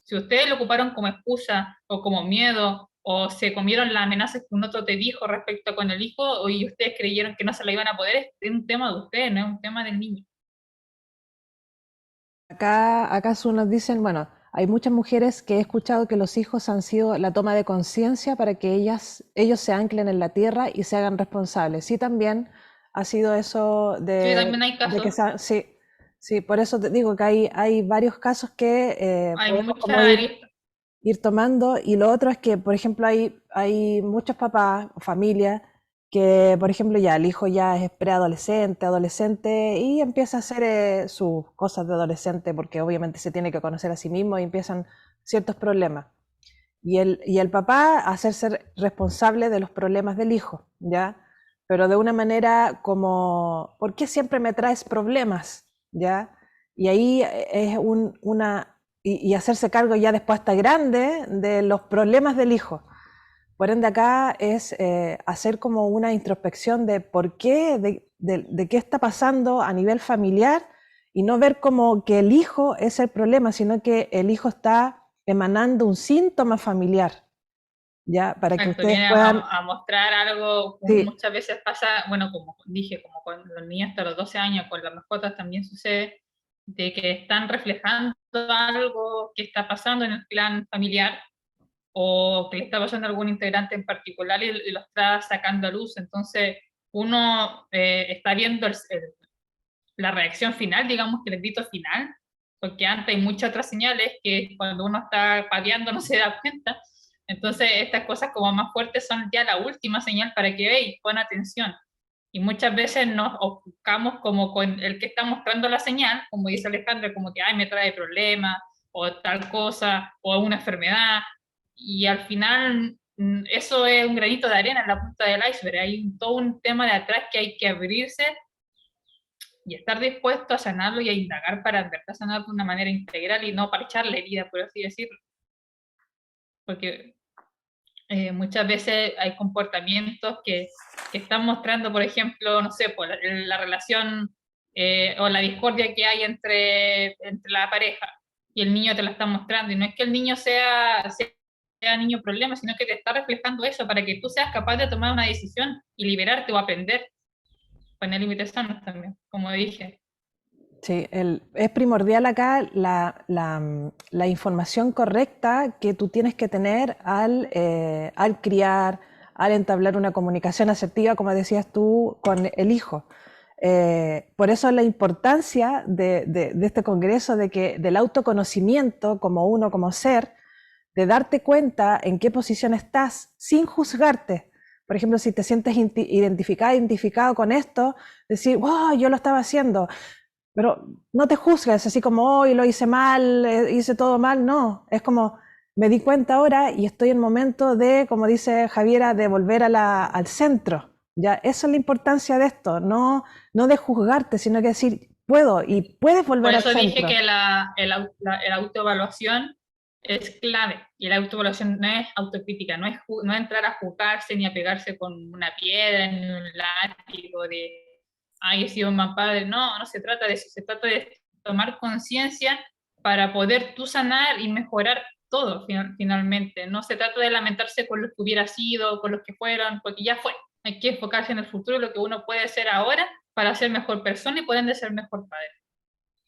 Si ustedes lo ocuparon como excusa o como miedo, o se comieron las amenazas que un otro te dijo respecto con el hijo, y ustedes creyeron que no se la iban a poder, es un tema de ustedes, no es un tema del niño. Acá nos dicen, bueno, hay muchas mujeres que he escuchado que los hijos han sido la toma de conciencia para que ellos se anclen en la tierra y se hagan responsables. Sí, también ha sido eso Sí, también hay de que casos, sí, sí, por eso te digo que hay varios casos que hay podemos como mucha arista. ir tomando. Y lo otro es que, por ejemplo, hay muchos papás o familias que, por ejemplo, ya el hijo ya es preadolescente, adolescente y empieza a hacer sus cosas de adolescente porque obviamente se tiene que conocer a sí mismo y empiezan ciertos problemas. Y el papá a hacerse responsable de los problemas del hijo, ¿ya? Pero de una manera como, ¿por qué siempre me traes problemas? ¿Ya? Y ahí es y hacerse cargo ya después hasta grande de los problemas del hijo. Por ende acá es hacer como una introspección de por qué, de qué está pasando a nivel familiar y no ver como que el hijo es el problema, sino que el hijo está emanando un síntoma familiar, ¿ya? Para que Exacto, ustedes viene puedan, a mostrar algo, como sí, muchas veces pasa, bueno, como dije, como con los niños hasta los 12 años, con las mascotas también sucede, de que están reflejando algo que está pasando en el clan familiar o que le está pasando a algún integrante en particular y lo está sacando a luz. Entonces, uno está viendo la reacción final, digamos que el grito final, porque antes hay muchas otras señales que cuando uno está padeando no se da cuenta. Entonces, estas cosas como más fuertes son ya la última señal para que veáis, pon atención. Y muchas veces nos ofuscamos como con el que está mostrando la señal, como dice Alejandra, como que, ay, me trae problemas, o tal cosa, o una enfermedad, y al final eso es un granito de arena en la punta del iceberg, hay todo un tema de atrás que hay que abrirse y estar dispuesto a sanarlo y a indagar para en verdad sanarlo de una manera integral y no parchar la herida, por así decirlo. Porque muchas veces hay comportamientos que están mostrando, por ejemplo, no sé, por la relación o la discordia que hay entre la pareja y el niño te la está mostrando. Y no es que el niño sea niño problema, sino que te está reflejando eso para que tú seas capaz de tomar una decisión y liberarte o aprender. Poner límites sanos también, como dije. sí, es primordial acá la información correcta que tú tienes que tener al criar, al entablar una comunicación asertiva, como decías tú, con el hijo. Por eso la importancia de este congreso, del autoconocimiento como uno, como ser, de darte cuenta en qué posición estás sin juzgarte. Por ejemplo, si te sientes identificado con esto, decir, wow, yo lo estaba haciendo, pero no te juzgues así como hoy lo hice mal, hice todo mal, no, es como me di cuenta ahora y estoy en momento de, como dice Javiera, de volver al centro. Ya, esa es la importancia de esto, no de juzgarte, sino que decir, puedo y puedes Por volver al eso dije centro. que la autoevaluación es clave. Y la autoevaluación no es autocrítica, no es entrar a juzgarse ni a pegarse con una piedra ni un látigo de, ay, he sido un mal padre. No, no se trata de eso, se trata de tomar conciencia para poder tú sanar y mejorar todo finalmente. No se trata de lamentarse con los que hubiera sido, con los que fueron, porque ya fue. Hay que enfocarse en el futuro, lo que uno puede ser ahora para ser mejor persona y pueden ser mejor padre.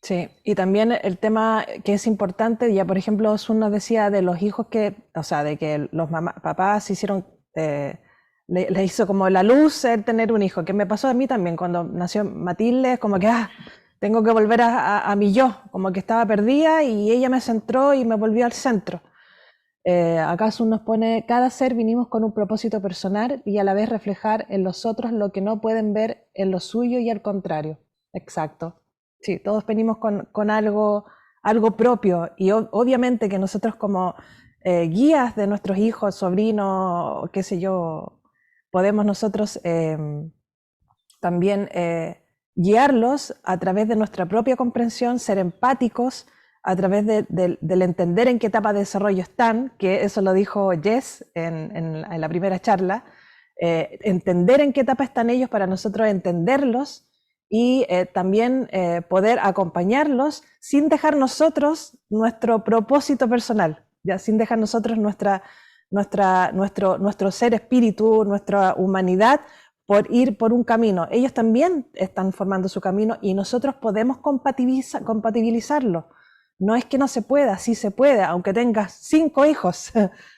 Sí, y también el tema que es importante, ya por ejemplo, Sun nos decía de los hijos o sea, de que los papás hicieron, le hizo como la luz el tener un hijo, que me pasó a mí también cuando nació Matilde, es como que, tengo que volver a mi yo, como que estaba perdida y ella me centró y me volvió al centro. Acá Sun nos pone, cada ser vinimos con un propósito personal y a la vez reflejar en los otros lo que no pueden ver en lo suyo y al contrario. Exacto. Sí, todos venimos con algo propio y obviamente que nosotros como guías de nuestros hijos, sobrinos, qué sé yo, podemos nosotros también guiarlos a través de nuestra propia comprensión, ser empáticos a través del entender en qué etapa de desarrollo están, que eso lo dijo Jess en la primera charla, entender en qué etapa están ellos para nosotros entenderlos y también poder acompañarlos sin dejar nosotros nuestro propósito personal, ya sin dejar nosotros nuestro ser espíritu, nuestra humanidad, por ir por un camino. Ellos también están formando su camino y nosotros podemos compatibilizarlo. No es que no se pueda, sí se puede, aunque tengas 5 hijos,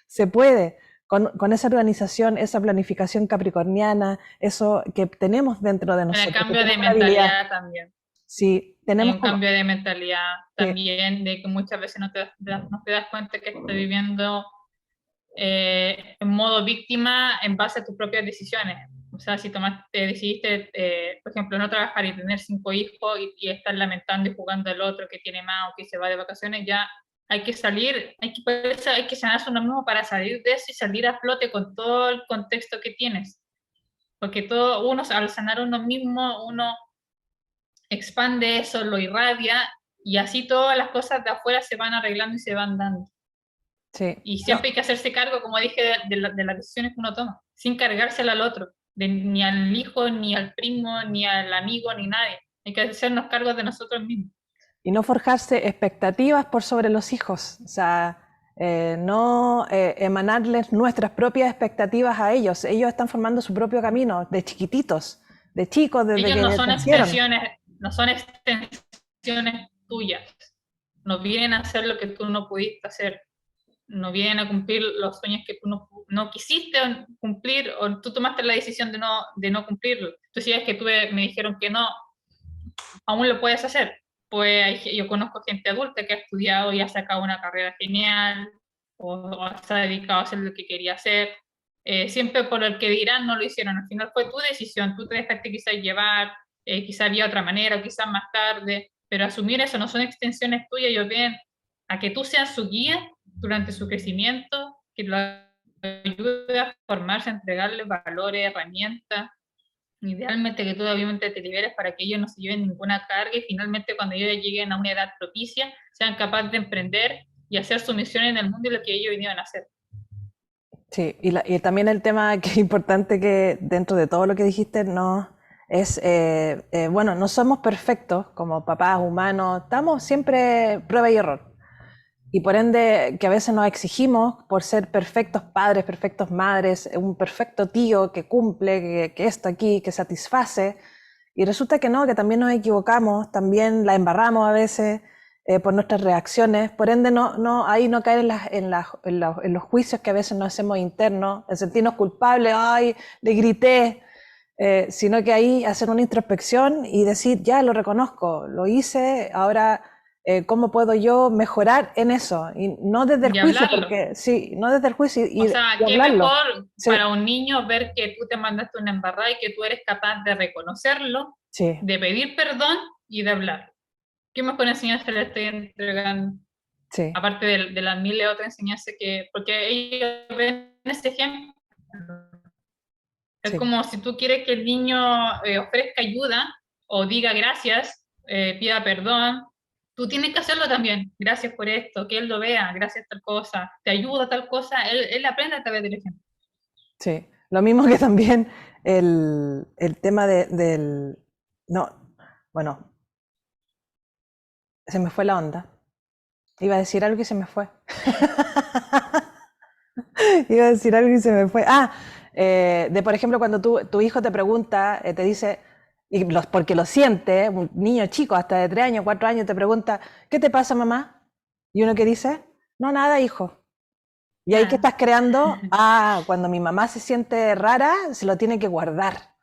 se puede. Con esa organización, esa planificación capricorniana, eso que tenemos dentro de En el nosotros. cambio de mentalidad también. Sí, Hay tenemos un como... cambio de mentalidad Sí, también, de que muchas veces no te das cuenta que estás viviendo en modo víctima en base a tus propias decisiones. O sea, si decidiste, por ejemplo, no trabajar y tener 5 hijos y estar lamentando y jugando al otro que tiene más o que se va de vacaciones, ya hay que salir, hay que sanarse uno mismo para salir de eso y salir a flote con todo el contexto que tienes. Porque al sanar uno mismo, uno expande eso, lo irradia y así todas las cosas de afuera se van arreglando y se van dando. sí. Y No, siempre hay que hacerse cargo, como dije, de las decisiones que uno toma, sin cargársela al otro, ni al hijo, ni al primo, ni al amigo, ni nadie. Hay que hacernos cargo de nosotros mismos. y no forjarse expectativas por sobre los hijos, o sea, no emanarles nuestras propias expectativas a ellos. Ellos están formando su propio camino de chiquititos, de chicos, desde Ellos que nacieron. no son extensiones tuyas. No vienen a hacer lo que tú no pudiste hacer. No vienen a cumplir los sueños que tú no quisiste cumplir o tú tomaste la decisión de no cumplirlo. Tú sabes que me dijeron que no, aún lo puedes hacer. Pues yo conozco gente adulta que ha estudiado y ha sacado una carrera genial o se ha dedicado a hacer lo que quería hacer. Siempre por el que dirán no lo hicieron. Al final fue tu decisión, tú te dejaste quizás llevar, quizás había otra manera o quizás más tarde, pero asumir eso no son extensiones tuyas, ellos ven a que tú seas su guía durante su crecimiento, que lo ayude a formarse, a entregarle valores, herramientas. Idealmente que tú obviamente te liberes para que ellos no se lleven ninguna carga y finalmente cuando ellos lleguen a una edad propicia sean capaces de emprender y hacer su misión en el mundo y lo que ellos vinieron a hacer. Sí, y también el tema que es importante que dentro de todo lo que dijiste, no es, bueno, no somos perfectos como papás humanos, estamos siempre prueba y error. Y por ende, que a veces nos exigimos por ser perfectos padres, perfectos madres, un perfecto tío que cumple, que esto aquí, que satisface. Y resulta que no, que también nos equivocamos, también la embarramos a veces por nuestras reacciones. Por ende, ahí no caer en los juicios que a veces nos hacemos internos, en sentirnos culpables, ay, le grité. Sino que ahí hacer una introspección y decir, ya lo reconozco, lo hice, ahora cómo puedo yo mejorar en eso, y no desde el Y juicio, hablarlo. porque sí, no desde el juicio O y sea, qué hablarlo. mejor Sí, para un niño ver que tú te mandaste una embarrada y que tú eres capaz de reconocerlo, sí, de pedir perdón y de hablar. ¿Qué mejor enseñanza le estoy entregando? sí, Aparte de las miles de otras enseñanzas porque ellos ven ese ejemplo. Es sí, como si tú quieres que el niño ofrezca ayuda o diga gracias, pida perdón, tú tienes que hacerlo también. Gracias por esto, que él lo vea, gracias tal cosa, te ayuda tal cosa, él aprende a través del ejemplo. sí. Lo mismo que también el tema del... No, bueno, se me fue la onda. Iba a decir algo y se me fue. Iba a decir algo y se me fue. Ah, de por ejemplo, cuando tu hijo te pregunta, te dice, porque lo siente, un niño chico, hasta de 3 años, 4 años, te pregunta, ¿qué te pasa, mamá? Y uno que dice, no, nada, hijo. Y ahí que Nada. estás creando, cuando mi mamá se siente rara, se lo tiene que guardar.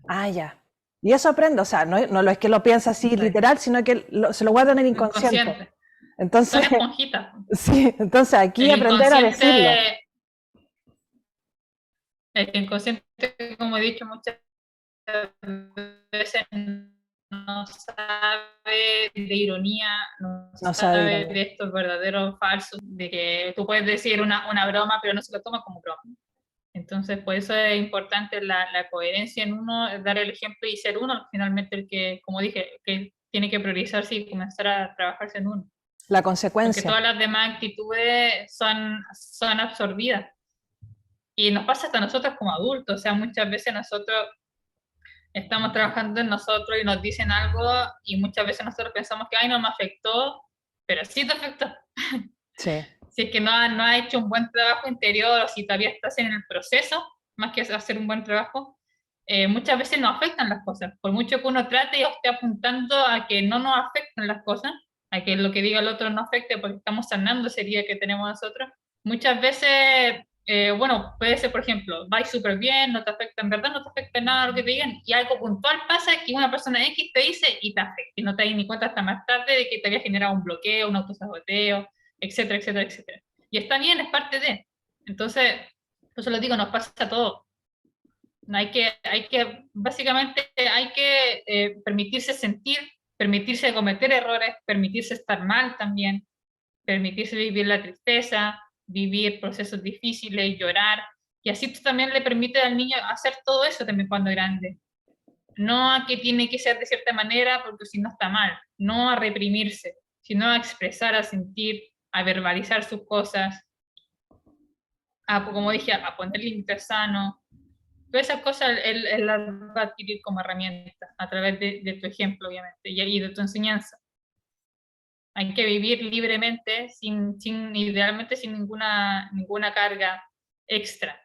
Ah, ya. Y eso aprende, o sea, no lo es que lo piensa así literal, sino que se lo guarda en el inconsciente. Inconsciente. Son Entonces, esponjitas. sí, entonces aquí El aprender a decirlo. inconsciente, el inconsciente, como he dicho muchas veces, no sabe de ironía, no No sabe sabe ironía. de estos verdaderos falsos, de que tú puedes decir una broma, pero no se lo toma como broma. Entonces, por eso es importante la coherencia en uno, dar el ejemplo y ser uno, finalmente el que, como dije, que tiene que priorizarse y comenzar a trabajarse en uno. La Porque consecuencia. todas las demás actitudes son absorbidas. Y nos pasa hasta a nosotros como adultos, o sea, muchas veces nosotros estamos trabajando en nosotros y nos dicen algo y muchas veces nosotros pensamos que, ay, no me afectó, pero sí te afectó. Sí, Si es que no has hecho un buen trabajo interior o si todavía estás en el proceso, más que hacer un buen trabajo, muchas veces nos afectan las cosas. Por mucho que uno trate y esté apuntando a que no nos afecten las cosas, a que lo que diga el otro no afecte porque estamos sanando esa herida que tenemos nosotros, muchas veces, bueno, puede ser, por ejemplo, vais súper bien, no te afecta, en verdad no te afecta nada lo que te digan, y algo puntual pasa que una persona X te dice y te afecta, y no te das ni cuenta hasta más tarde de que te había generado un bloqueo, un autosaboteo, etcétera, etcétera, etcétera. Y está bien, es parte de. Entonces, por eso lo digo, nos pasa a todos. Básicamente, hay que permitirse sentir, permitirse cometer errores, permitirse estar mal también, permitirse vivir la tristeza, vivir procesos difíciles, llorar, y así tú también le permites al niño hacer todo eso también cuando grande. No a que tiene que ser de cierta manera porque si no está mal, no a reprimirse, sino a expresar, a sentir, a verbalizar sus cosas, como dije, a poner límites sanos. Todas esas cosas él las va a adquirir como herramienta a través de tu ejemplo, obviamente, y de tu enseñanza. Hay que vivir libremente, idealmente sin ninguna carga extra.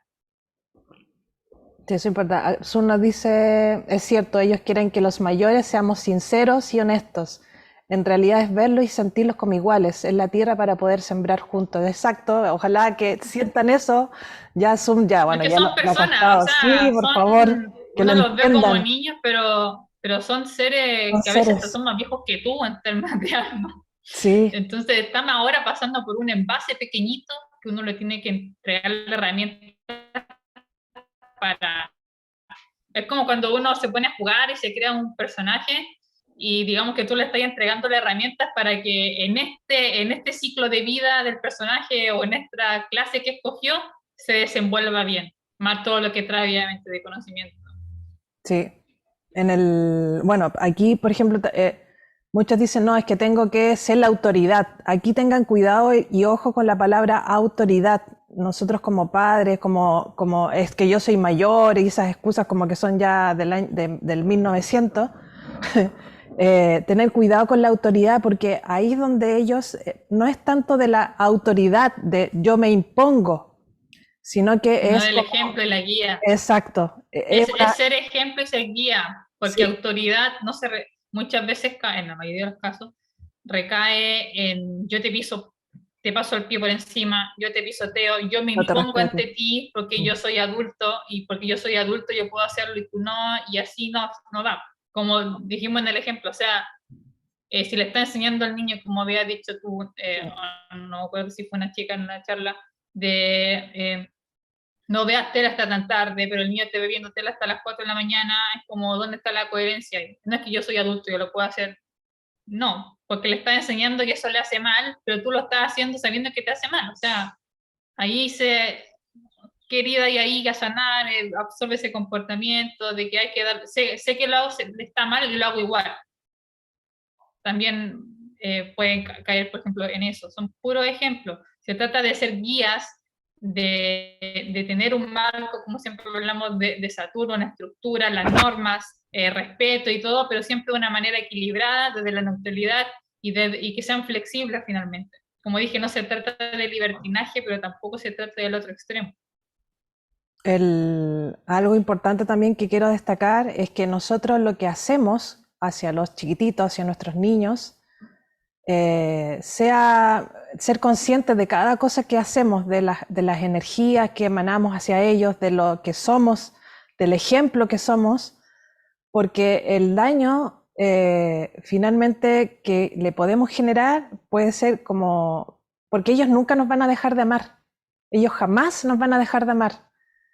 sí, eso importa. Sun nos dice, es cierto, ellos quieren que los mayores seamos sinceros y honestos. En realidad es verlos y sentirlos como iguales en la tierra para poder sembrar juntos. Exacto, ojalá que sientan eso. Ya Sun, ya, Es bueno, que ya son lo ha personas, o captado. Sí, sea, por favor, que lo uno los ve como entiendan. niños, pero son seres Son que a veces hasta seres. son más viejos que tú en términos de alma. Sí, Entonces están ahora pasando por un envase pequeñito que uno le tiene que entregar la herramienta para... Es como cuando uno se pone a jugar y se crea un personaje y digamos que tú le estás entregando las herramientas para que en este ciclo de vida del personaje o en esta clase que escogió se desenvuelva bien, más todo lo que trae obviamente de conocimiento. sí. Bueno, aquí, por ejemplo, muchos dicen, no, es que tengo que ser la autoridad. Aquí tengan cuidado y ojo con la palabra autoridad. Nosotros como padres, como es que yo soy mayor y esas excusas como que son ya del 1900, tener cuidado con la autoridad porque ahí es donde ellos, no es tanto de la autoridad de yo me impongo, sino que Sino es del como, ejemplo y la guía. exacto, Es ser ejemplo y ser guía, porque sí, autoridad no se muchas veces cae, en la mayoría de los casos, recae en yo te paso el pie por encima, yo te pisoteo, yo me no te impongo respeto. ante ti porque yo soy adulto y porque yo soy adulto yo puedo hacerlo y tú no, y así no va. Como dijimos en el ejemplo, o sea, si le está enseñando al niño, como había dicho tú, no me acuerdo si fue una chica en una charla, de no veas tela hasta tan tarde, pero el niño te ve viendo tela hasta las 4 de la mañana, es como, ¿dónde está la coherencia ahí? No es que yo soy adulto, yo lo puedo hacer, no, porque le estás enseñando que eso le hace mal, pero tú lo estás haciendo sabiendo que te hace mal, o sea, ahí querida, y ahí que sanar, absorbe ese comportamiento de que hay que dar, sé que lo hago, está mal y lo hago igual. También pueden caer, por ejemplo, en eso. Son puros ejemplos. Se trata de ser guías, de tener un marco, como siempre hablamos de Saturno, una estructura, las normas, respeto y todo, pero siempre de una manera equilibrada, desde la neutralidad y que sean flexibles finalmente. Como dije, no se trata de libertinaje, pero tampoco se trata del otro extremo. Algo importante también que quiero destacar es que nosotros lo que hacemos hacia los chiquititos, hacia nuestros niños, sea ser conscientes de cada cosa que hacemos, de las energías que emanamos hacia ellos, de lo que somos, del ejemplo que somos, porque el daño finalmente que le podemos generar puede ser como, porque ellos nunca nos van a dejar de amar, ellos jamás nos van a dejar de amar.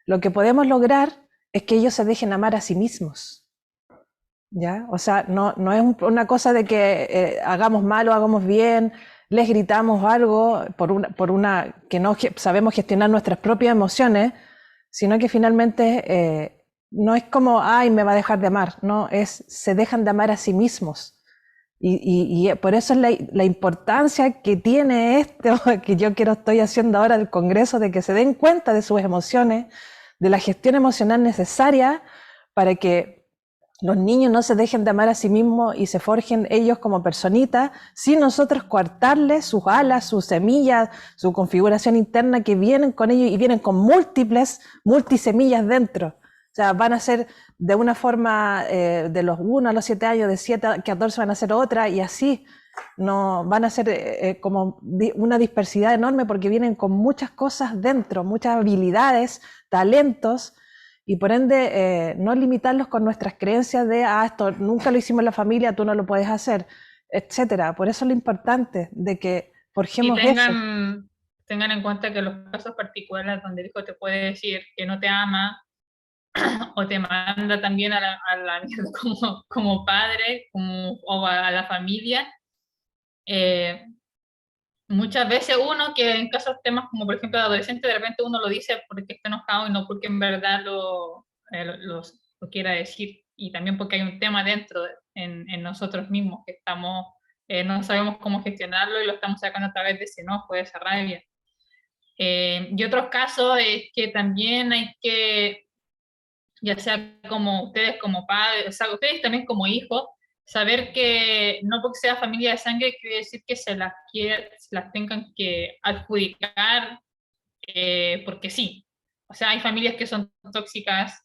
Lo que podemos lograr es que ellos se dejen amar a sí mismos. ¿Ya? O sea, no es una cosa de que hagamos mal o hagamos bien, les gritamos algo por una que no sabemos gestionar nuestras propias emociones, sino que finalmente no es como, ay, me va a dejar de amar, no, se dejan de amar a sí mismos. Y por eso es la importancia que tiene esto, que estoy haciendo ahora del Congreso, de que se den cuenta de sus emociones, de la gestión emocional necesaria para que los niños no se dejen de amar a sí mismos y se forjen ellos como personitas, sin nosotros coartarles sus alas, sus semillas, su configuración interna que vienen con ellos y vienen con multisemillas dentro. O sea, van a ser de una forma de los 1 a los 7 años, de 7 a 14 van a ser otra y así. No, van a ser como una dispersidad enorme porque vienen con muchas cosas dentro, muchas habilidades, talentos, y por ende no limitarlos con nuestras creencias de esto nunca lo hicimos en la familia, tú no lo puedes hacer, etcétera. Por eso es lo importante de que Y forjemos eso. tengan en cuenta que los casos particulares donde el hijo te puede decir que no te ama o te manda también a la mierda como padre o a la familia, eh, muchas veces uno que en casos temas como por ejemplo de adolescente, de repente uno lo dice porque está enojado y no porque en verdad lo quiera decir. Y también porque hay un tema dentro en nosotros mismos que estamos, no sabemos cómo gestionarlo y lo estamos sacando a través de ese enojo, de esa rabia. Y otros casos es que también hay que, ya sea como ustedes como padres, o sea, ustedes también como hijos, saber que no porque sea familia de sangre quiere decir que se las tengan que adjudicar porque sí. O sea, hay familias que son tóxicas,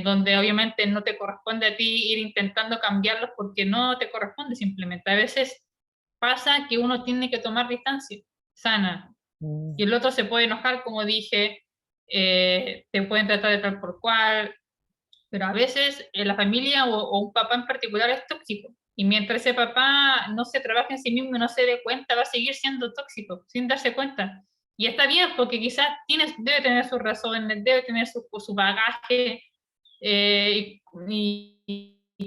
donde obviamente no te corresponde a ti ir intentando cambiarlos porque no te corresponde simplemente. A veces pasa que uno tiene que tomar distancia sana y Mm. el otro se puede enojar, como dije, te pueden tratar de tal por cual, pero a veces la familia o un papá en particular es tóxico. Y mientras ese papá no se trabaje en sí mismo y no se dé cuenta, va a seguir siendo tóxico, sin darse cuenta. Y está bien, porque quizás debe tener sus razones, debe tener su bagaje, y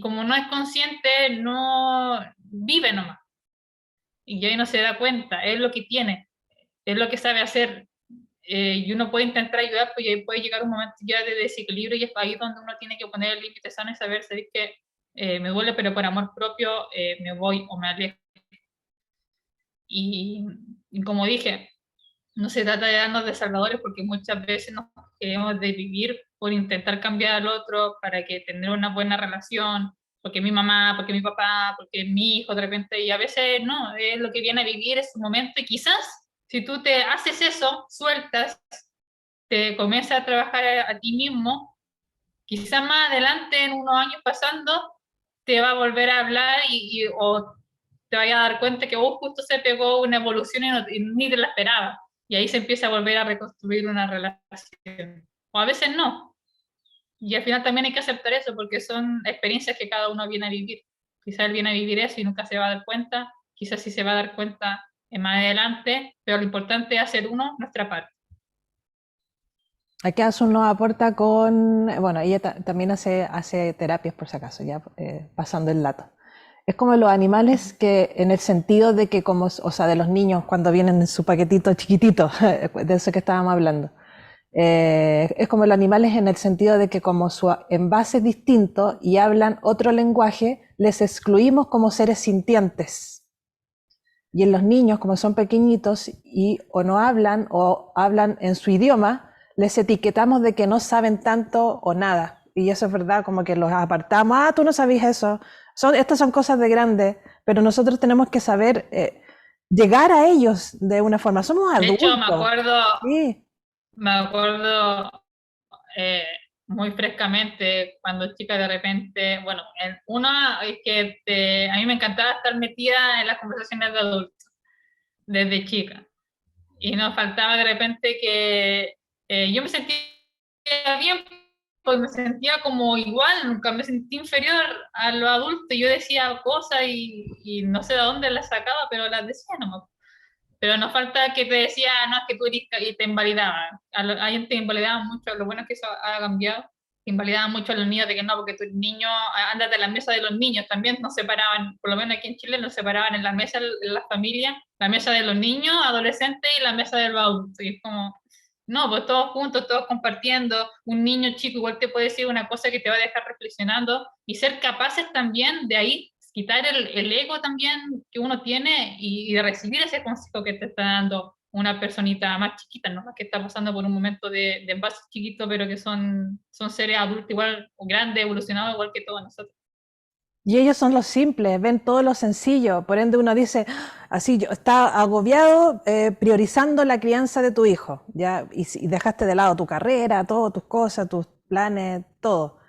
como no es consciente, no vive nomás. Y ahí no se da cuenta, es lo que tiene, es lo que sabe hacer. Y uno puede intentar ayudar, pues ahí puede llegar un momento ya de desequilibrio y es ahí donde uno tiene que poner el límite sano y saber que me duele, pero por amor propio me voy o me alejo. Y, y como dije, no se trata de darnos de salvadores porque muchas veces nos queremos de vivir por intentar cambiar al otro para que tener una buena relación, porque mi mamá, porque mi papá, porque mi hijo de repente, y a veces no, es lo que viene a vivir es su momento y quizás si tú te haces eso, sueltas, te comienzas a trabajar a ti mismo, quizás más adelante, en unos años pasando, te va a volver a hablar o te vaya a dar cuenta que vos justo se pegó una evolución y ni te la esperaba. Y ahí se empieza a volver a reconstruir una relación. O a veces no. Y al final también hay que aceptar eso porque son experiencias que cada uno viene a vivir. Quizás él viene a vivir eso y nunca se va a dar cuenta. Quizás sí se va a dar cuenta más adelante. Pero lo importante es hacer uno nuestra parte. Aquí Asun nos aporta con, bueno, ella también hace terapias por si acaso, ya pasando el dato. Es como los animales que, en el sentido de que como, o sea, de los niños cuando vienen en su paquetito chiquitito, de eso que estábamos hablando. Es como los animales en el sentido de que como su envase es distinto y hablan otro lenguaje, les excluimos como seres sintientes. Y en los niños, como son pequeñitos y o hablan en su idioma, les etiquetamos de que no saben tanto o nada. Y eso es verdad, como que los apartamos. Tú no sabías eso. Estas son cosas de grande, pero nosotros tenemos que saber llegar a ellos de una forma. Somos De hecho, adultos. Sí. me acuerdo eh, muy frescamente cuando chica de repente, bueno, una es que a mí me encantaba estar metida en las conversaciones de adultos desde chica y nos faltaba de repente que yo me sentía bien, pues me sentía como igual, nunca me sentí inferior a los adultos, yo decía cosas y no sé de dónde las sacaba, pero las decía nomás. Pero nos falta que te decía, no, es que tú eres y te invalidaba. A gente te invalidaba mucho, lo bueno es que eso ha cambiado. Te invalidaban mucho a los niños de que no, porque tú eres niño, ándate a la mesa de los niños. También nos separaban, por lo menos aquí en Chile, nos separaban en la mesa, en las familias, la mesa de los niños, adolescentes y la mesa de los adultos. Y es como, no, pues todos juntos, todos compartiendo. Un niño chico igual te puede decir una cosa que te va a dejar reflexionando y ser capaces también de ahí quitar el ego también que uno tiene y de recibir ese consejo que te está dando una personita más chiquita, ¿no? Que está pasando por un momento de envase chiquito, pero que son seres adultos igual, o grandes, evolucionados igual que todos nosotros. Y ellos son los simples, ven todo lo sencillo. Por ende uno dice, "Ah, así yo está agobiado priorizando la crianza de tu hijo, ya, y dejaste de lado tu carrera, todas tus cosas, tus planes, todo.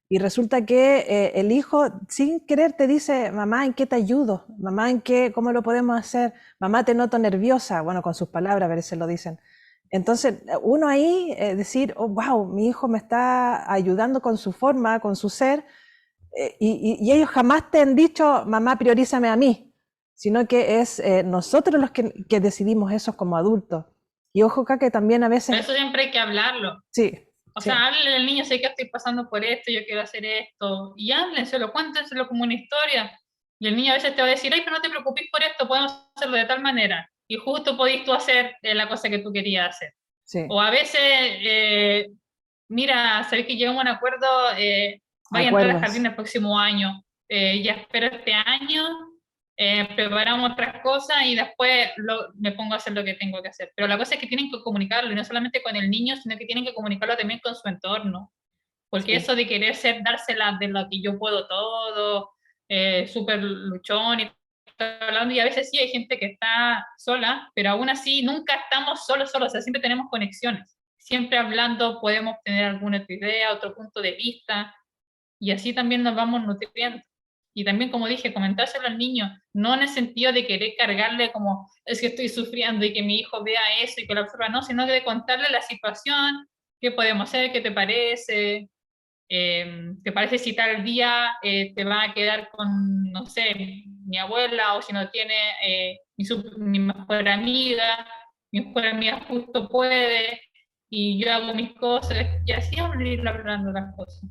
Y resulta que el hijo sin querer te dice, mamá, ¿en qué te ayudo? Mamá, ¿en qué, cómo lo podemos hacer? Mamá, te noto nerviosa. Bueno, con sus palabras a veces lo dicen. Entonces, uno ahí decir, oh, wow, mi hijo me está ayudando con su forma, con su ser, y ellos jamás te han dicho, mamá, priorízame a mí, sino que es nosotros los que decidimos eso como adultos. Y ojo acá que también a Por veces, eso siempre hay que hablarlo. sí, O sí, sea, háblenle al niño, sé que estoy pasando por esto, yo quiero hacer esto, y háblenselo, cuéntenselo como una historia. Y el niño a veces te va a decir, ay, pero no te preocupes por esto, podemos hacerlo de tal manera. Y justo podís tú hacer la cosa que tú querías hacer. sí, O a veces, mira, sabéis que llegamos a un acuerdo, vaya a entrar al jardín acuerdos. el próximo año, ya espero este año, preparamos otras cosas y después me pongo a hacer lo que tengo que hacer. Pero la cosa es que tienen que comunicarlo, y no solamente con el niño, sino que tienen que comunicarlo también con su entorno. Porque Sí. eso de querer ser, dársela de lo que yo puedo todo, súper luchón y hablando, y a veces sí hay gente que está sola, pero aún así nunca estamos solos, o sea, siempre tenemos conexiones. Siempre hablando podemos tener alguna otra idea, otro punto de vista, y así también nos vamos nutriendo. Y también, como dije, comentárselo al niño, no en el sentido de querer cargarle como, es que estoy sufriendo y que mi hijo vea eso y que lo absorba, no, sino que de contarle la situación, qué podemos hacer, qué te parece si tal día te va a quedar con, no sé, mi abuela, o si no tiene mi mejor amiga justo puede, y yo hago mis cosas, y así vamos a ir hablando las cosas.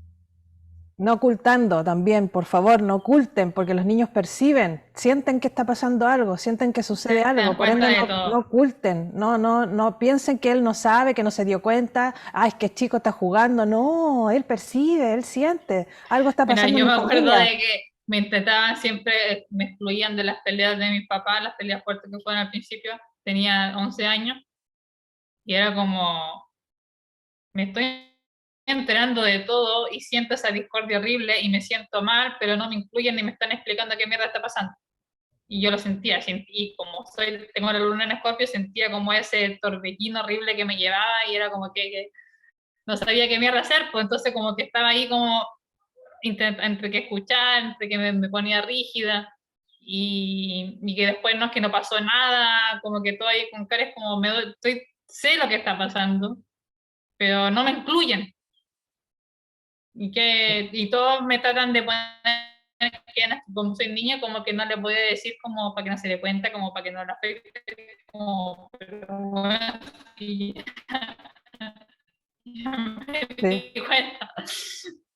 No ocultando también, por favor, no oculten, porque los niños perciben, sienten que está pasando algo, sienten que Se sucede algo, dan por cuenta ende de no todo. oculten, no piensen que él no sabe, que no se dio cuenta, ay, es que el chico está jugando, no, él percibe, él siente, algo está Mira, pasando en yo mi me acuerdo familia. de que me intentaban siempre, me excluían de las peleas de mis papás, las peleas fuertes que fueron al principio, tenía 11 años, y era como, me estoy enterando de todo y siento esa discordia horrible y me siento mal, pero no me incluyen ni me están explicando qué mierda está pasando. Y yo lo sentía, sentí como tengo la luna en Escorpio, sentía como ese torbellino horrible que me llevaba, y era como que no sabía qué mierda hacer, pues entonces como que estaba ahí como entre que escuchar, entre que me ponía rígida, y que después no es que no pasó nada, como que todo ahí con cara es como sé lo que está pasando, pero no me incluyen. Y todos me tratan de poner que como soy niña, como que no le puede decir, como para que no se dé cuenta, como para que no la afecte, como, pero bueno, y ya me Sí, di cuenta.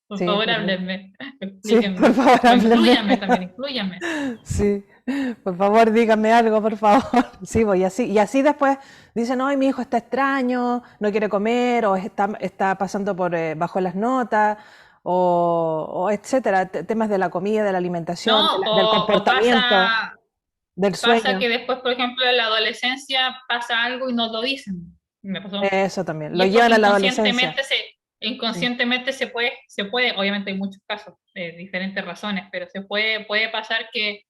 Por sí, favor, por, háblenme, sí, por explíquenme, favor, o háblenme. incluyanme también, incluyanme. Sí, por favor, dígame algo, por favor. Sí, voy así. Y así después dicen, no, mi hijo está extraño, no quiere comer, o está pasando por bajo las notas, o etcétera, temas de la comida, de la alimentación, No, del o comportamiento, del pasa sueño. que después, por ejemplo, en la adolescencia pasa algo y no lo dicen. Me pasó. Eso también. Y Lo es porque llevan a la adolescencia. Sí, inconscientemente se puede, obviamente hay muchos casos de diferentes razones, pero puede pasar que,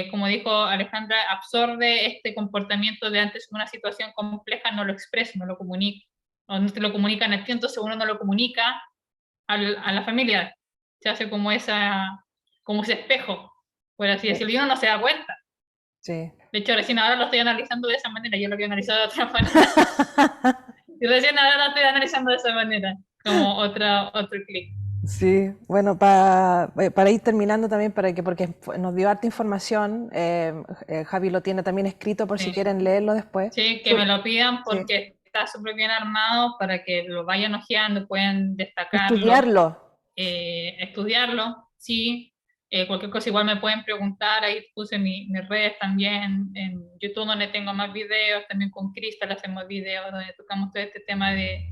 como dijo Alejandra, absorbe este comportamiento de antes una situación compleja, no lo expresa, no lo comunica, o no te lo comunican a ti, entonces uno no lo comunica a la familia. Se hace como ese espejo, por así sí, decirlo, y uno no se da cuenta. sí. De hecho, recién ahora lo estoy analizando de esa manera, yo lo había analizado de otra manera. Y recién ahora lo estoy analizando de esa manera, como otro clic. Sí, bueno, para ir terminando también, porque nos dio harta información, Javi lo tiene también escrito por si Sí. quieren leerlo después. Sí, que me lo pidan Sí. porque está súper bien armado para que lo vayan hojeando, pueden destacarlo, Estudiarlo. estudiarlo, sí. Cualquier cosa igual me pueden preguntar, ahí puse mis redes también, en YouTube donde tengo más videos, también con Cristal hacemos videos donde tocamos todo este tema de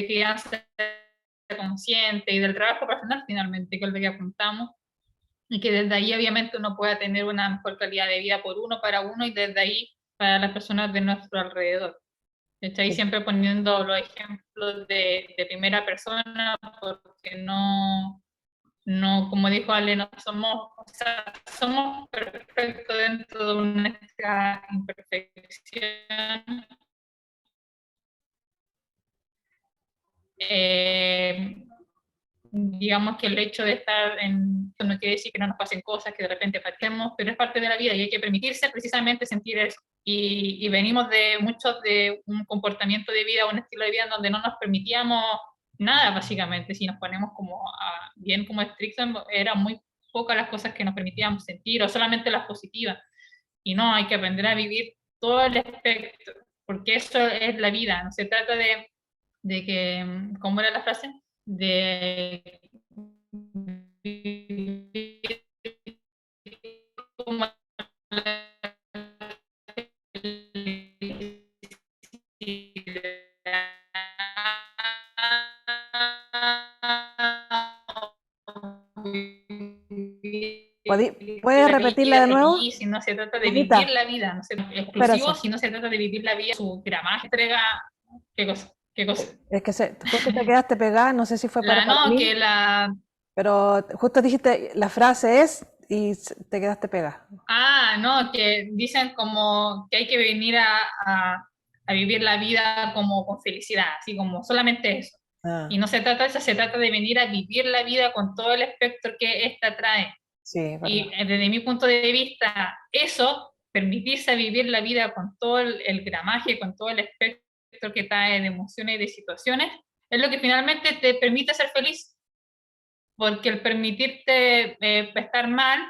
crianza consciente y del trabajo personal finalmente, que es lo que apuntamos. y que desde ahí obviamente uno pueda tener una mejor calidad de vida por uno, para uno, y desde ahí para las personas de nuestro alrededor. Está ahí siempre poniendo los ejemplos de primera persona, porque no, como dijo Ale, no somos, o sea, somos perfectos dentro de nuestra imperfección. Eh, digamos que el hecho de estar en, no quiere decir que no nos pasen cosas, que de repente fallemos, pero es parte de la vida y hay que permitirse precisamente sentir eso. Y venimos de muchos de un comportamiento de vida, un estilo de vida en donde no nos permitíamos nada, básicamente. Si nos ponemos como bien como estrictos, eran muy pocas las cosas que nos permitíamos sentir, o solamente las positivas. Y no, hay que aprender a vivir todo el espectro, porque eso es la vida. No se trata de que, ¿cómo era la frase? De vivir como la ¿Puedes repetirla de nuevo? feliz, si no se trata de vivir Bonita, la vida, no se exclusivo, espérate. si no se trata de vivir la vida, su gramaje entrega, ¿qué cosa? ¿Qué cosa? Es que justo te quedaste pegada, no sé si fue La para no, mí, que la pero justo dijiste, la frase es, y te quedaste pegada. no, que dicen como que hay que venir a vivir la vida como con felicidad, así como solamente eso. Ah, Y no se trata de eso, se trata de venir a vivir la vida con todo el espectro que ésta trae. sí, es verdad. Y desde mi punto de vista, eso, permitirse vivir la vida con todo el gramaje, con todo el espectro que trae de emociones y de situaciones, es lo que finalmente te permite ser feliz. Porque el permitirte estar mal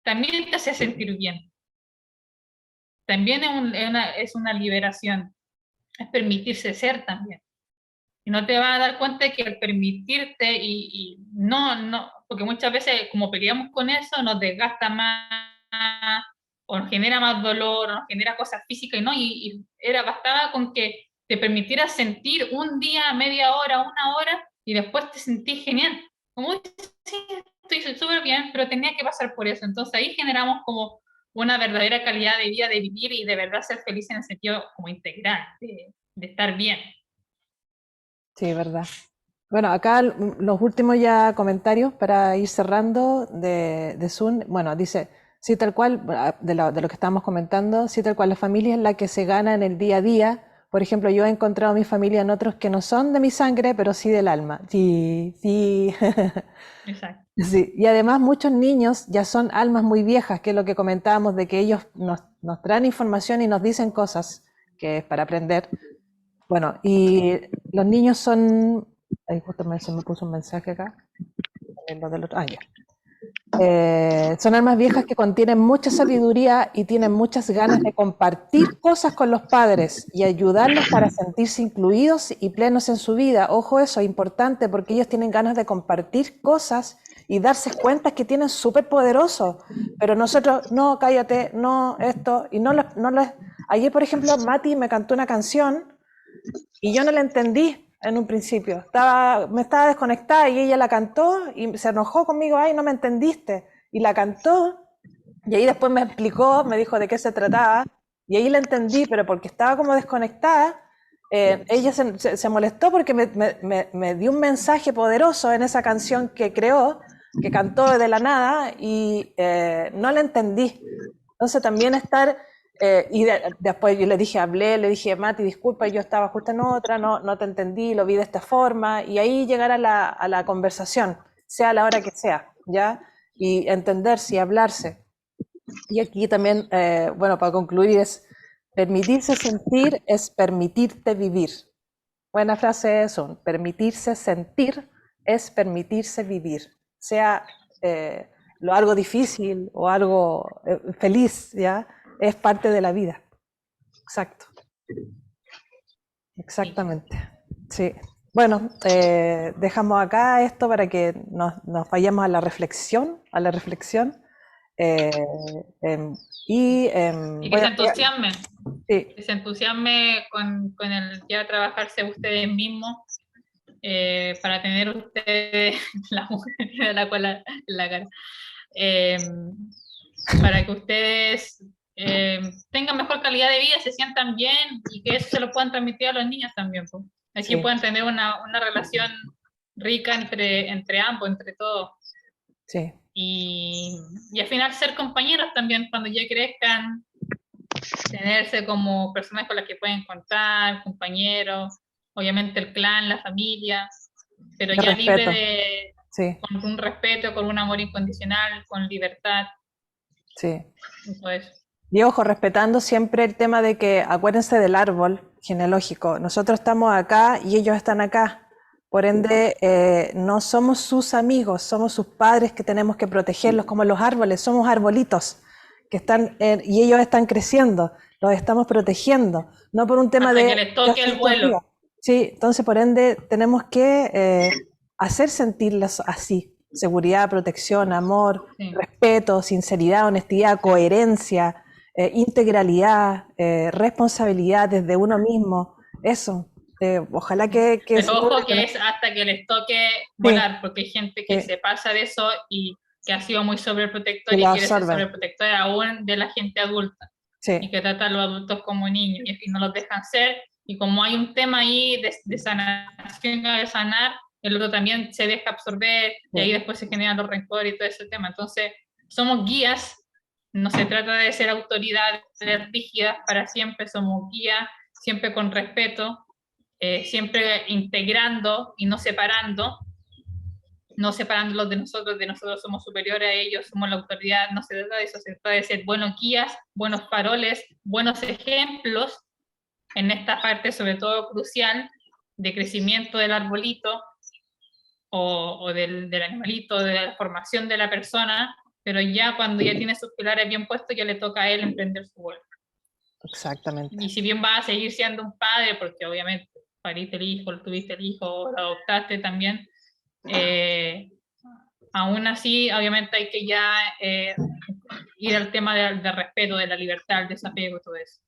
también te hace sentir bien. También es una liberación, es permitirse ser también. Y no te vas a dar cuenta que el permitirte no, porque muchas veces como peleamos con eso, nos desgasta más, o nos genera más dolor, o nos genera cosas físicas, y no, bastaba con que te permitieras sentir un día, media hora, una hora, y después te sentís genial. Como, sí, estoy súper bien, pero tenía que pasar por eso. Entonces ahí generamos como una verdadera calidad de vida, de vivir y de verdad ser feliz en el sentido como integral, de estar bien. Sí, verdad. Bueno, acá los últimos ya comentarios para ir cerrando de Sun. Bueno, dice, sí, tal cual, de lo que estábamos comentando, sí, tal cual, la familia es la que se gana en el día a día. Por ejemplo, yo he encontrado mi familia en otros que no son de mi sangre, pero sí del alma. Sí, sí. Exacto. Sí, y además muchos niños ya son almas muy viejas, que es lo que comentábamos, de que ellos nos traen información y nos dicen cosas que es para aprender. Bueno, y los niños son, ahí justo se me puso un mensaje acá, lo del otro, ya. Son almas viejas que contienen mucha sabiduría y tienen muchas ganas de compartir cosas con los padres y ayudarlos para sentirse incluidos y plenos en su vida. Ojo, eso es importante porque ellos tienen ganas de compartir cosas y darse cuenta que tienen súper poderoso. Pero nosotros, no, cállate, no, esto, y no les. Ayer, por ejemplo, Mati me cantó una canción y yo no la entendí en un principio. Me estaba desconectada y ella la cantó y se enojó conmigo, ay, no me entendiste. Y la cantó y ahí después me explicó, me dijo de qué se trataba y ahí la entendí, pero porque estaba como desconectada, ella se molestó porque me dio un mensaje poderoso en esa canción que creó, que cantó de la nada y no la entendí. Entonces también estar después yo le dije, le dije, Mati, disculpa, yo estaba justo en otra, no te entendí, lo vi de esta forma, y ahí llegar a la conversación, sea a la hora que sea, ¿ya? Y entenderse y hablarse. Y aquí también, bueno, para concluir, es permitirse sentir es permitirte vivir. Buena frase eso, permitirse sentir es permitirse vivir, sea algo difícil o algo feliz, ¿ya? Es parte de la vida. Exacto, exactamente. Sí. Bueno, dejamos acá esto para que nos vayamos a la reflexión, eh, Y que voy se a, entusiasmen, sí, que se entusiasme con el ya trabajarse ustedes mismos, para tener ustedes la mujer de la cual la cara. para que ustedes tengan mejor calidad de vida, se sientan bien y que eso se lo puedan transmitir a los niños también. Pues. Así Sí, puedan tener una relación rica entre ambos, entre todos. sí. Y al final ser compañeros también cuando ya crezcan, tenerse como personas con las que pueden contar, compañeros, obviamente el clan, la familia, pero De ya libre respeto. de, Sí, con un respeto, con un amor incondicional, con libertad, sí. todo eso. Y ojo, respetando siempre el tema de que acuérdense del árbol genealógico. Nosotros estamos acá y ellos están acá. Por ende, no somos sus amigos, somos sus padres que tenemos que protegerlos, como los árboles, somos arbolitos que están y ellos están creciendo, los estamos protegiendo, no por un tema Hasta de que les yo toque soy el tu amiga. vuelo. Sí, entonces por ende tenemos que hacer sentirlos así, seguridad, protección, amor, Sí. respeto, sinceridad, honestidad, coherencia, integralidad, responsabilidad desde uno mismo, eso. Ojalá que Pero se logre. ojo que es hasta que les toque Sí, volar, porque hay gente que sí, se pasa de eso y que ha sido muy que sobreprotector lo y quiere ser absorben. sobreprotector aún de la gente adulta y Sí, que trata a los adultos como niños y no los dejan ser. Y como hay un tema ahí de sanación de sanar, el otro también se deja absorber y ahí sí, después se generan los rencores y todo ese tema. Entonces, somos guías, no se trata de ser autoridades rígidas para siempre, somos guías, siempre con respeto, siempre integrando y no separándolos de nosotros somos superiores a ellos, somos la autoridad, no se trata de eso, se trata de ser buenos guías, buenos faroles, buenos ejemplos en esta parte sobre todo crucial de crecimiento del arbolito o del animalito, de la formación de la persona, pero ya cuando ya tiene sus pilares bien puestos, ya le toca a él emprender su vuelo. exactamente. Y si bien va a seguir siendo un padre, porque obviamente pariste el hijo, tuviste el hijo, lo adoptaste también, aún así, obviamente hay que ya ir al tema del respeto, de la libertad, el desapego y todo eso,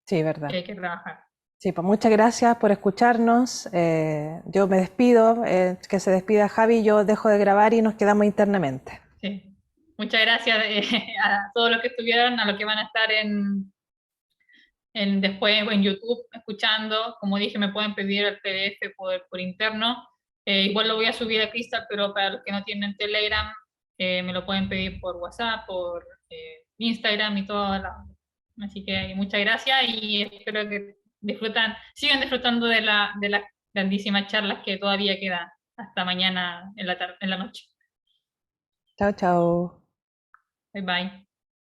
Sí, que verdad. hay que trabajar. Sí, pues muchas gracias por escucharnos. Yo me despido, que se despida Javi, yo dejo de grabar y nos quedamos internamente. Sí. Muchas gracias a todos los que estuvieron, a los que van a estar después en YouTube escuchando. Como dije, me pueden pedir el PDF por interno. Igual lo voy a subir a Crystal, pero para los que no tienen Telegram, me lo pueden pedir por WhatsApp, por Instagram y todo. Así que muchas gracias y espero que sigan disfrutando de las grandísimas charlas que todavía quedan hasta mañana en la noche. Chao, chao. Bye bye.